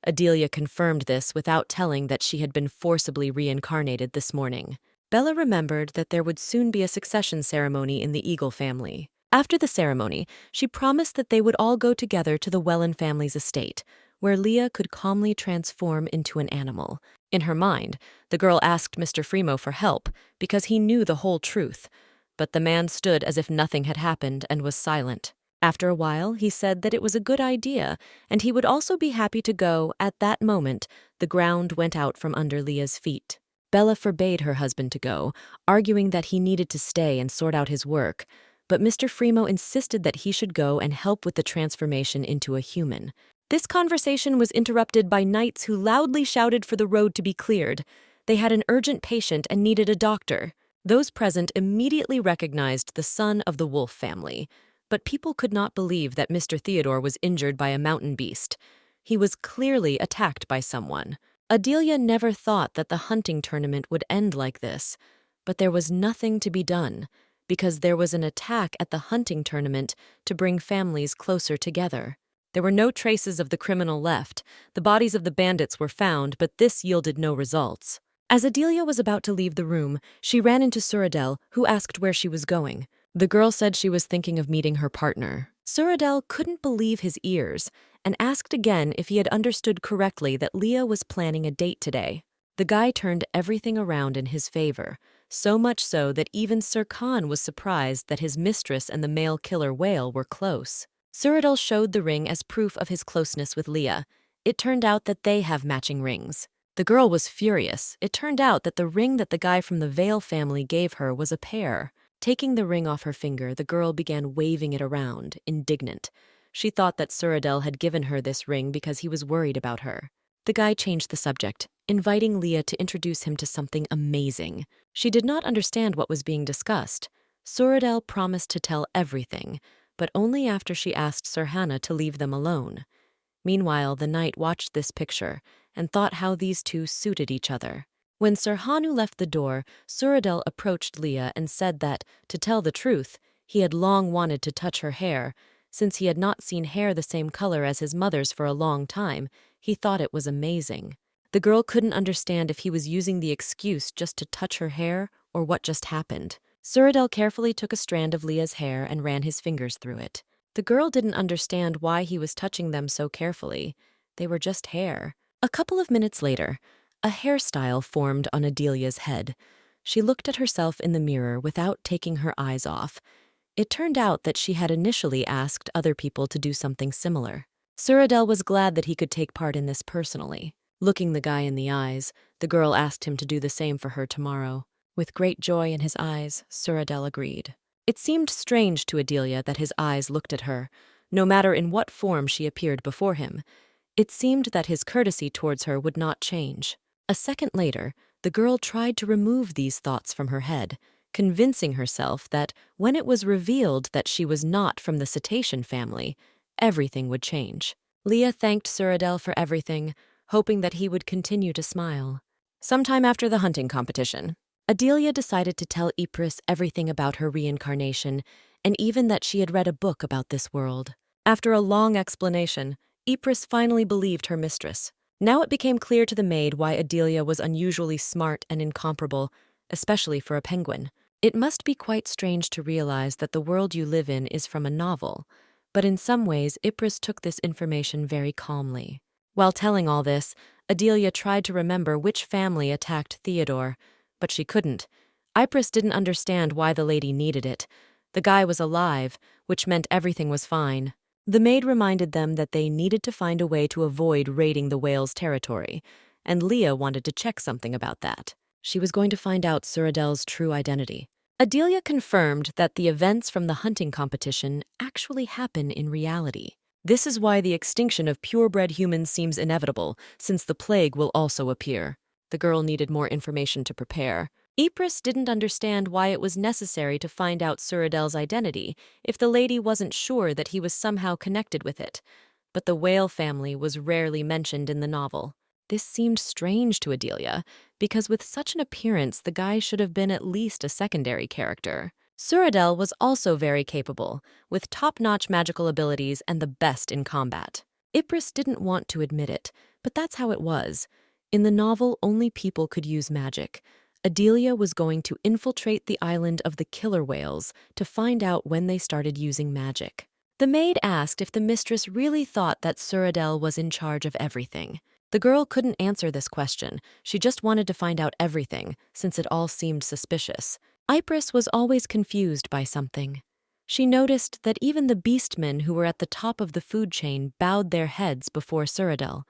Adelia confirmed this without telling that she had been forcibly reincarnated this morning. Bella remembered that there would soon be a succession ceremony in the Eagle family. After the ceremony, she promised that they would all go together to the Welland family's estate, where Leah could calmly transform into an animal. In her mind, the girl asked Mr. Fremo for help because he knew the whole truth, but the man stood as if nothing had happened and was silent. After a while, he said that it was a good idea, and he would also be happy to go. At that moment, the ground went out from under Leah's feet. Bella forbade her husband to go, arguing that he needed to stay and sort out his work, but Mr. Fremo insisted that he should go and help with the transformation into a human. This conversation was interrupted by knights who loudly shouted for the road to be cleared. They had an urgent patient and needed a doctor. Those present immediately recognized the son of the wolf family, but people could not believe that Mr. Theodore was injured by a mountain beast. He was clearly attacked by someone. Adelia never thought that the hunting tournament would end like this, but there was nothing to be done, because there was an attack at the hunting tournament to bring families closer together. There were no traces of the criminal left. The bodies of the bandits were found, but this yielded no results. As Adelia was about to leave the room, she ran into Suradel, who asked where she was going. The girl said she was thinking of meeting her partner. Suradel couldn't believe his ears and asked again if he had understood correctly that Leah was planning a date today. The guy turned everything around in his favor, so much so that even Sir Khan was surprised that his mistress and the male killer whale were close. Suradel showed the ring as proof of his closeness with Leah. It turned out that they have matching rings. The girl was furious. It turned out that the ring that the guy from the Vale family gave her was a pair. Taking the ring off her finger, the girl began waving it around, indignant. She thought that Suradel had given her this ring because he was worried about her. The guy changed the subject, inviting Leah to introduce him to something amazing. She did not understand what was being discussed. Suradel promised to tell everything, but only after she asked Sir Hannah to leave them alone. Meanwhile, the knight watched this picture and thought how these two suited each other. When Sir Hanu left the door, Suradel approached Leah and said that, to tell the truth, He had long wanted to touch her hair. Since he had not seen hair the same color as his mother's for a long time, he thought it was amazing. The girl couldn't understand if he was using the excuse just to touch her hair or what just happened. Suradel carefully took a strand of Leah's hair and ran his fingers through it. The girl didn't understand why he was touching them so carefully. They were just hair. A couple of minutes later, a hairstyle formed on Adelia's head. She looked at herself in the mirror without taking her eyes off. It turned out that she had initially asked other people to do something similar. Suradel was glad that he could take part in this personally. Looking the guy in the eyes, the girl asked him to do the same for her tomorrow. With great joy in his eyes, Suradel agreed. It seemed strange to Adelia that his eyes looked at her, no matter in what form she appeared before him. It seemed that his courtesy towards her would not change. A second later, the girl tried to remove these thoughts from her head, convincing herself that when it was revealed that she was not from the cetacean family, everything would change. Leah thanked Suradel for everything, hoping that he would continue to smile. Sometime after the hunting competition, Adelia decided to tell Ypres everything about her reincarnation, and even that she had read a book about this world. After a long explanation, Ypres finally believed her mistress. Now it became clear to the maid why Adelia was unusually smart and incomparable, especially for a penguin. It must be quite strange to realize that the world you live in is from a novel, but in some ways Ypres took this information very calmly. While telling all this, Adelia tried to remember which family attacked Theodore, but she couldn't. Ypres didn't understand why the lady needed it. The guy was alive, which meant everything was fine. The maid reminded them that they needed to find a way to avoid raiding the whale's territory, and Leah wanted to check something about that. She was going to find out Suradel's true identity. Adelia confirmed that the events from the hunting competition actually happen in reality. This is why the extinction of purebred humans seems inevitable, since the plague will also appear. The girl needed more information to prepare. Ypres didn't understand why it was necessary to find out Suradel's identity if the lady wasn't sure that he was somehow connected with it. But the whale family was rarely mentioned in the novel. This seemed strange to Adelia, because with such an appearance, the guy should have been at least a secondary character. Suradel was also very capable, with top-notch magical abilities and the best in combat. Ypres didn't want to admit it, but that's how it was. In the novel, only people could use magic. Adelia was going to infiltrate the island of the killer whales to find out when they started using magic. The maid asked if the mistress really thought that Suradel was in charge of everything. The girl couldn't answer this question. She just wanted to find out everything, since it all seemed suspicious. Ypres was always confused by something. She noticed that even the beastmen who were at the top of the food chain bowed their heads before Suradel.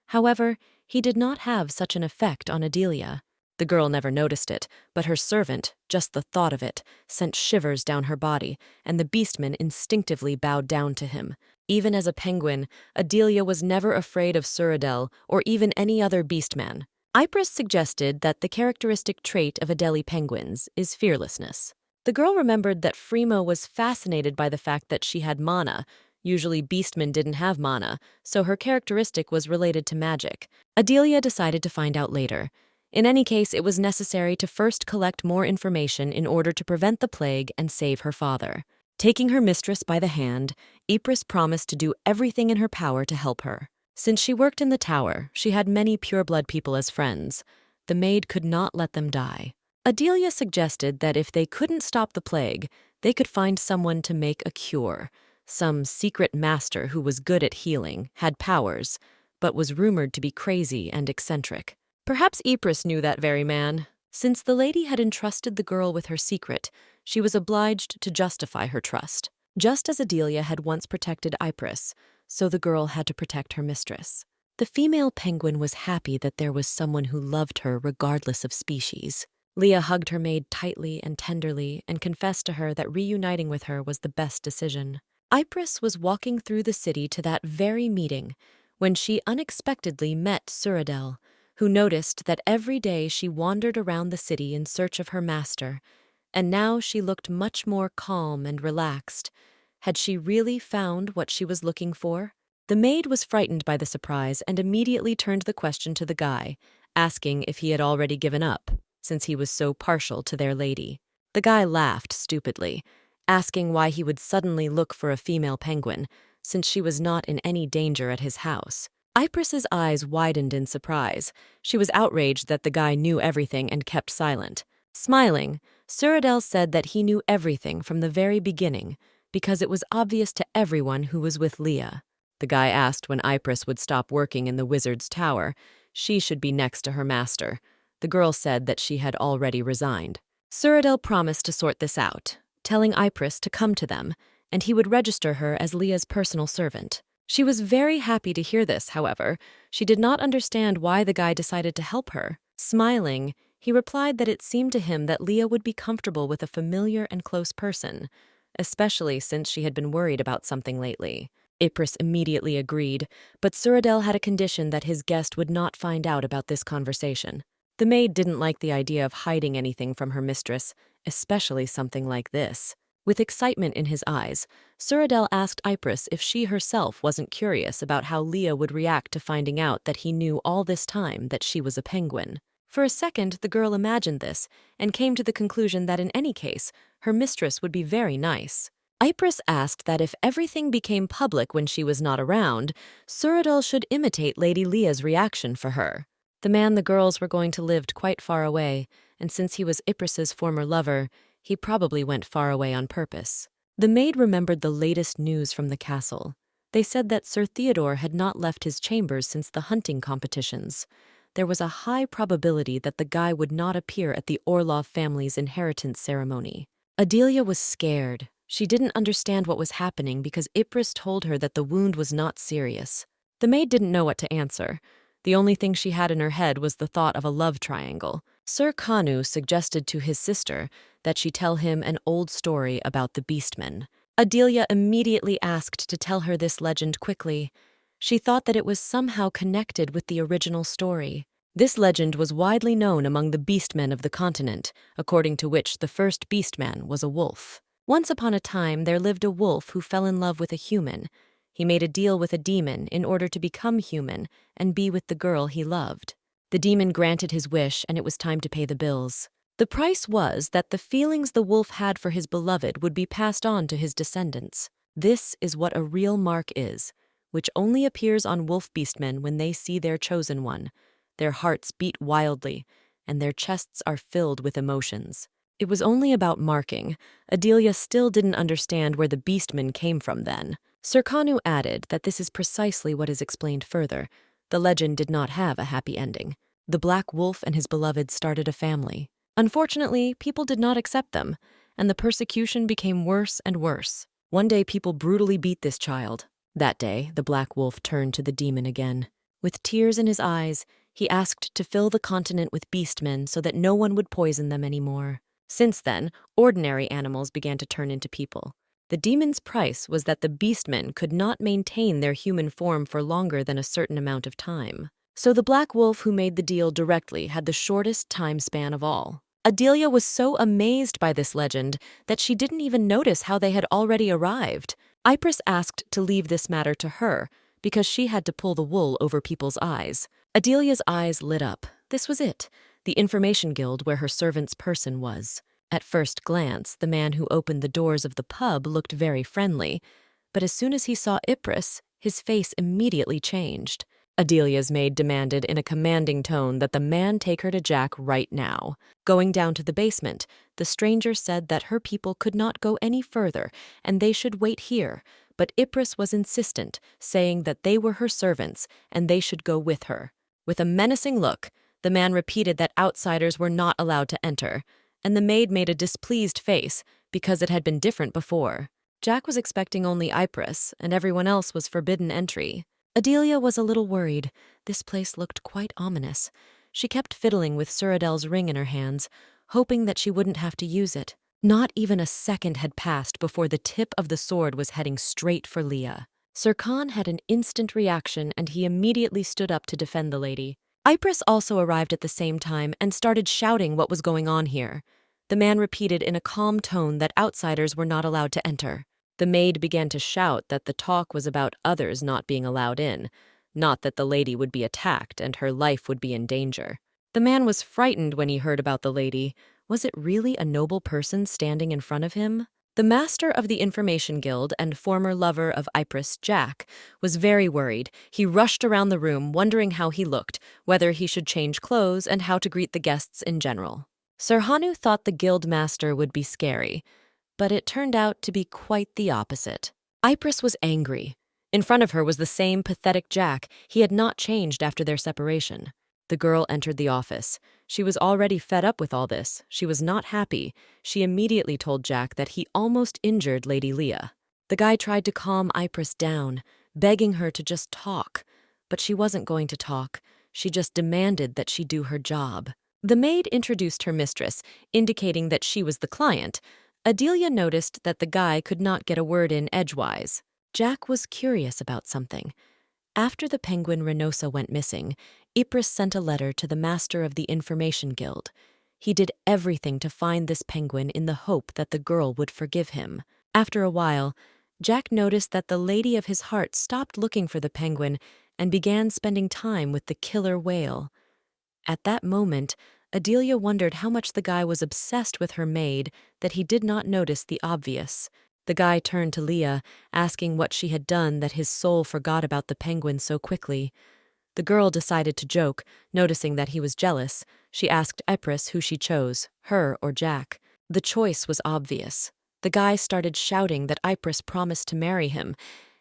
However, he did not have such an effect on Adelia. The girl never noticed it, but her servant, just the thought of it, sent shivers down her body, and the beastmen instinctively bowed down to him. Even as a penguin, Adelia was never afraid of Suradel or even any other beastman. Ypres suggested that the characteristic trait of Adelie penguins is fearlessness. The girl remembered that Frimo was fascinated by the fact that she had mana. Usually beastmen didn't have mana, so her characteristic was related to magic. Adelia decided to find out later. In any case, it was necessary to first collect more information in order to prevent the plague and save her father. Taking her mistress by the hand, Ypres promised to do everything in her power to help her. Since she worked in the tower, she had many pureblood people as friends. The maid could not let them die. Adelia suggested that if they couldn't stop the plague, they could find someone to make a cure. Some secret master who was good at healing, had powers, but was rumored to be crazy and eccentric. Perhaps Ypres knew that very man. Since the lady had entrusted the girl with her secret, she was obliged to justify her trust. Just as Adelia had once protected Ypres, so the girl had to protect her mistress. The female penguin was happy that there was someone who loved her regardless of species. Leah hugged her maid tightly and tenderly and confessed to her that reuniting with her was the best decision. Ypres was walking through the city to that very meeting when she unexpectedly met Suradel, who noticed that every day she wandered around the city in search of her master, and now she looked much more calm and relaxed. Had she really found what she was looking for? The maid was frightened by the surprise and immediately turned the question to the guy, asking if he had already given up, since he was so partial to their lady. The guy laughed stupidly, asking why he would suddenly look for a female penguin, since she was not in any danger at his house. Ypres's eyes widened in surprise. She was outraged that the guy knew everything and kept silent. Smiling, Suradel said that he knew everything from the very beginning because it was obvious to everyone who was with Leah. The guy asked when Ypres would stop working in the wizard's tower. She should be next to her master. The girl said that she had already resigned. Suradel promised to sort this out, telling Ypres to come to them, and he would register her as Leah's personal servant. She was very happy to hear this, however. She did not understand why the guy decided to help her. Smiling, he replied that it seemed to him that Leah would be comfortable with a familiar and close person, especially since she had been worried about something lately. Ypres immediately agreed, but Suradel had a condition that his guest would not find out about this conversation. The maid didn't like the idea of hiding anything from her mistress, especially something like this. With excitement in his eyes, Suradel asked Ypres if she herself wasn't curious about how Leah would react to finding out that he knew all this time that she was a penguin. For a second, the girl imagined this and came to the conclusion that in any case, her mistress would be very nice. Ypres asked that if everything became public when she was not around, Suradel should imitate Lady Leah's reaction for her. The man the girls were going to lived quite far away, and since he was Ypres's former lover, he probably went far away on purpose. The maid remembered the latest news from the castle. They said that Sir Theodore had not left his chambers since the hunting competitions. There was a high probability that the guy would not appear at the Orlov family's inheritance ceremony. Adelia was scared. She didn't understand what was happening because Ypres told her that the wound was not serious. The maid didn't know what to answer. The only thing she had in her head was the thought of a love triangle. Sir Kanu suggested to his sister that she tell him an old story about the beastmen. Adelia immediately asked to tell her this legend quickly. She thought that it was somehow connected with the original story. This legend was widely known among the beastmen of the continent, according to which the first beastman was a wolf. Once upon a time, there lived a wolf who fell in love with a human. He made a deal with a demon in order to become human and be with the girl he loved. The demon granted his wish, and it was time to pay the bills. The price was that the feelings the wolf had for his beloved would be passed on to his descendants. This is what a real mark is, which only appears on wolf beastmen when they see their chosen one. Their hearts beat wildly, and their chests are filled with emotions. It was only about marking. Adelia still didn't understand where the beastmen came from then. Sir Kanu added that this is precisely what is explained further. The legend did not have a happy ending. The black wolf and his beloved started a family. Unfortunately, people did not accept them, and the persecution became worse and worse. One day, people brutally beat this child. That day, the black wolf turned to the demon again. With tears in his eyes, he asked to fill the continent with beastmen so that no one would poison them anymore. Since then, ordinary animals began to turn into people. The demon's price was that the beastmen could not maintain their human form for longer than a certain amount of time. So the black wolf who made the deal directly had the shortest time span of all. Adelia was so amazed by this legend that she didn't even notice how they had already arrived. Ypres asked to leave this matter to her because she had to pull the wool over people's eyes. Adelia's eyes lit up. This was it, the information guild where her servant's person was. At first glance, the man who opened the doors of the pub looked very friendly, but as soon as he saw Ypres, his face immediately changed. Adelia's maid demanded in a commanding tone that the man take her to Jack right now. Going down to the basement, the stranger said that her people could not go any further and they should wait here, but Ypres was insistent, saying that they were her servants and they should go with her. With a menacing look, the man repeated that outsiders were not allowed to enter, and the maid made a displeased face because it had been different before. Jack was expecting only Ypres, and everyone else was forbidden entry. Adelia was a little worried. This place looked quite ominous. She kept fiddling with Suradel's ring in her hands, hoping that she wouldn't have to use it. Not even a second had passed before the tip of the sword was heading straight for Leah. Sir Khan had an instant reaction, and he immediately stood up to defend the lady. Ypres also arrived at the same time and started shouting what was going on here. The man repeated in a calm tone that outsiders were not allowed to enter. The maid began to shout that the talk was about others not being allowed in, not that the lady would be attacked and her life would be in danger. The man was frightened when he heard about the lady. Was it really a noble person standing in front of him? The The master of the Information Guild and former lover of Ypres, Jack, was very worried. He rushed around the room, wondering how he looked, whether he should change clothes, and how to greet the guests in general. Sir Hanu thought the guild master would be scary, but it turned out to be quite the opposite. Ypres was angry. In front of her was the same pathetic Jack. He had not changed after their separation. The girl entered the office. She was already fed up with all this. She was not happy. She immediately told Jack that he almost injured Lady Leah. The guy tried to calm Ypres down, begging her to just talk. But she wasn't going to talk. She just demanded that she do her job. The maid introduced her mistress, indicating that she was the client. Adelia noticed that the guy could not get a word in edgewise. Jack was curious about something. After the penguin Renosa went missing, Ypres sent a letter to the master of the Information Guild. He did everything to find this penguin in the hope that the girl would forgive him. After a while, Jack noticed that the lady of his heart stopped looking for the penguin and began spending time with the killer whale. At that moment, Adelia wondered how much the guy was obsessed with her maid that he did not notice the obvious. The guy turned to Leah, asking what she had done that his soul forgot about the penguin so quickly. The girl decided to joke, noticing that he was jealous. She asked Ypres who she chose, her or Jack. The choice was obvious. The guy started shouting that Ypres promised to marry him,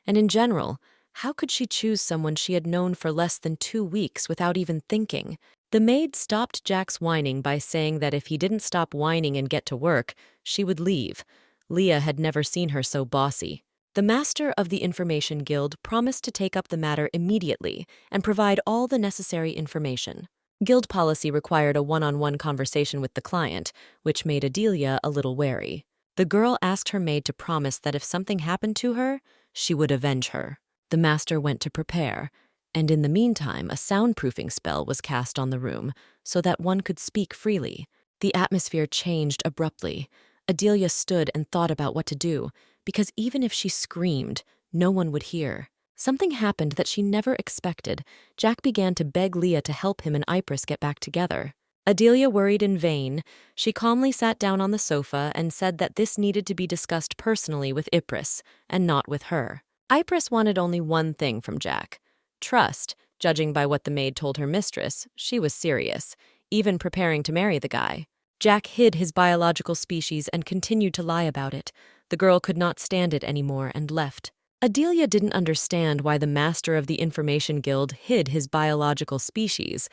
and in general, how could she choose someone she had known for less than 2 weeks without even thinking? The maid stopped Jack's whining by saying that if he didn't stop whining and get to work, she would leave. Leah had never seen her so bossy. The master of the Information Guild promised to take up the matter immediately and provide all the necessary information. Guild policy required a one-on-one conversation with the client, which made Adelia a little wary. The girl asked her maid to promise that if something happened to her, she would avenge her. The master went to prepare, and in the meantime, a soundproofing spell was cast on the room so that one could speak freely. The atmosphere changed abruptly. Adelia stood and thought about what to do, because even if she screamed, no one would hear. Something happened that she never expected. Jack began to beg Leah to help him and Ypres get back together. Adelia worried in vain. She calmly sat down on the sofa and said that this needed to be discussed personally with Ypres, and not with her. Ypres wanted only one thing from Jack: trust. Judging by what the maid told her mistress, she was serious, even preparing to marry the guy. Jack hid his biological species and continued to lie about it. The girl could not stand it anymore and left. Adelia didn't understand why the master of the Information Guild hid his biological species,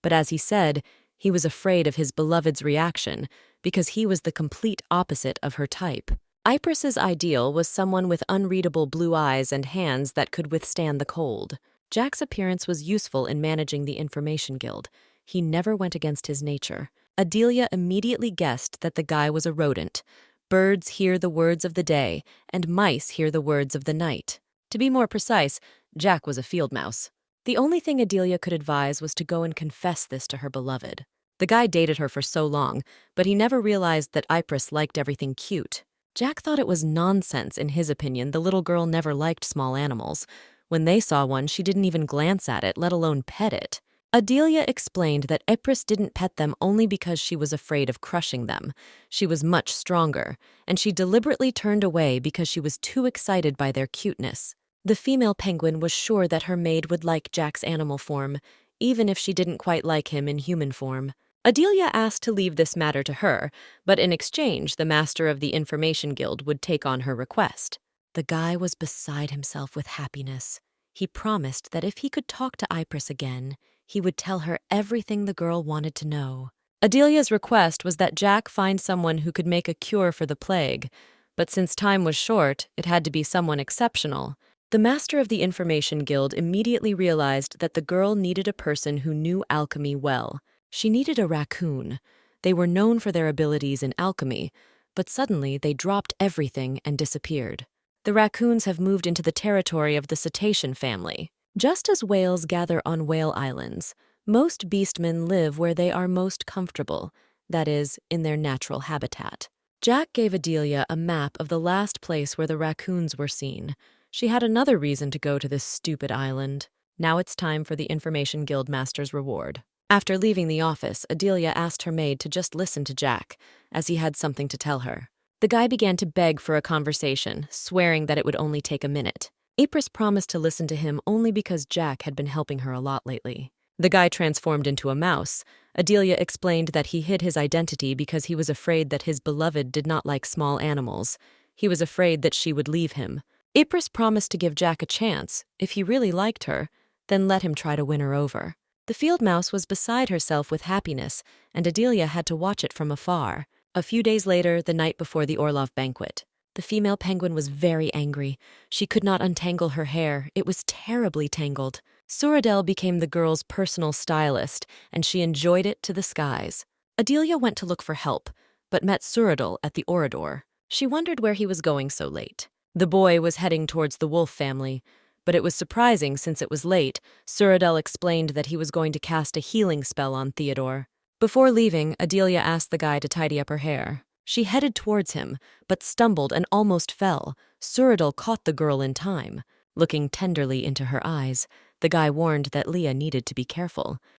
but as he said, he was afraid of his beloved's reaction because he was the complete opposite of her type. Ypres's ideal was someone with unreadable blue eyes and hands that could withstand the cold. Jack's appearance was useful in managing the Information Guild. He never went against his nature. Adelia immediately guessed that the guy was a rodent. Birds hear the words of the day, and mice hear the words of the night. To be more precise, Jack was a field mouse. The only thing Adelia could advise was to go and confess this to her beloved. The guy dated her for so long, but he never realized that Ypres liked everything cute. Jack thought it was nonsense. In his opinion, the little girl never liked small animals. When they saw one, she didn't even glance at it, let alone pet it. Adelia explained that Ypres didn't pet them only because she was afraid of crushing them. She was much stronger, and she deliberately turned away because she was too excited by their cuteness. The female penguin was sure that her maid would like Jack's animal form, even if she didn't quite like him in human form. Adelia asked to leave this matter to her, but in exchange, the master of the Information Guild would take on her request. The guy was beside himself with happiness. He promised that if he could talk to Ypres again, he would tell her everything the girl wanted to know. Adelia's request was that Jack find someone who could make a cure for the plague, but since time was short, it had to be someone exceptional. The master of the Information Guild immediately realized that the girl needed a person who knew alchemy well. She needed a raccoon. They were known for their abilities in alchemy, but suddenly they dropped everything and disappeared. The raccoons have moved into the territory of the cetacean family. Just as whales gather on whale islands, most beastmen live where they are most comfortable, that is, in their natural habitat. Jack gave Adelia a map of the last place where the raccoons were seen. She had another reason to go to this stupid island. Now it's time for the Information Guild Master's reward. After leaving the office, Adelia asked her maid to just listen to Jack, as he had something to tell her. The guy began to beg for a conversation, swearing that it would only take a minute. April promised to listen to him only because Jack had been helping her a lot lately. The guy transformed into a mouse. Adelia explained that he hid his identity because he was afraid that his beloved did not like small animals. He was afraid that she would leave him. April promised to give Jack a chance. If he really liked her, then let him try to win her over. The field mouse was beside herself with happiness, and Adelia had to watch it from afar. A few days later, the night before the Orlov banquet, the female penguin was very angry. She could not untangle her hair. It was terribly tangled. Suradel became the girl's personal stylist, and she enjoyed it to the skies. Adelia went to look for help, but met Suradel at the Orador. She wondered where he was going so late. The boy was heading towards the wolf family, but it was surprising since it was late. Suradel explained that he was going to cast a healing spell on Theodore. Before leaving, Adelia asked the guy to tidy up her hair. She headed towards him, but stumbled and almost fell. Suradel caught the girl in time. Looking tenderly into her eyes, the guy warned that Leah needed to be careful.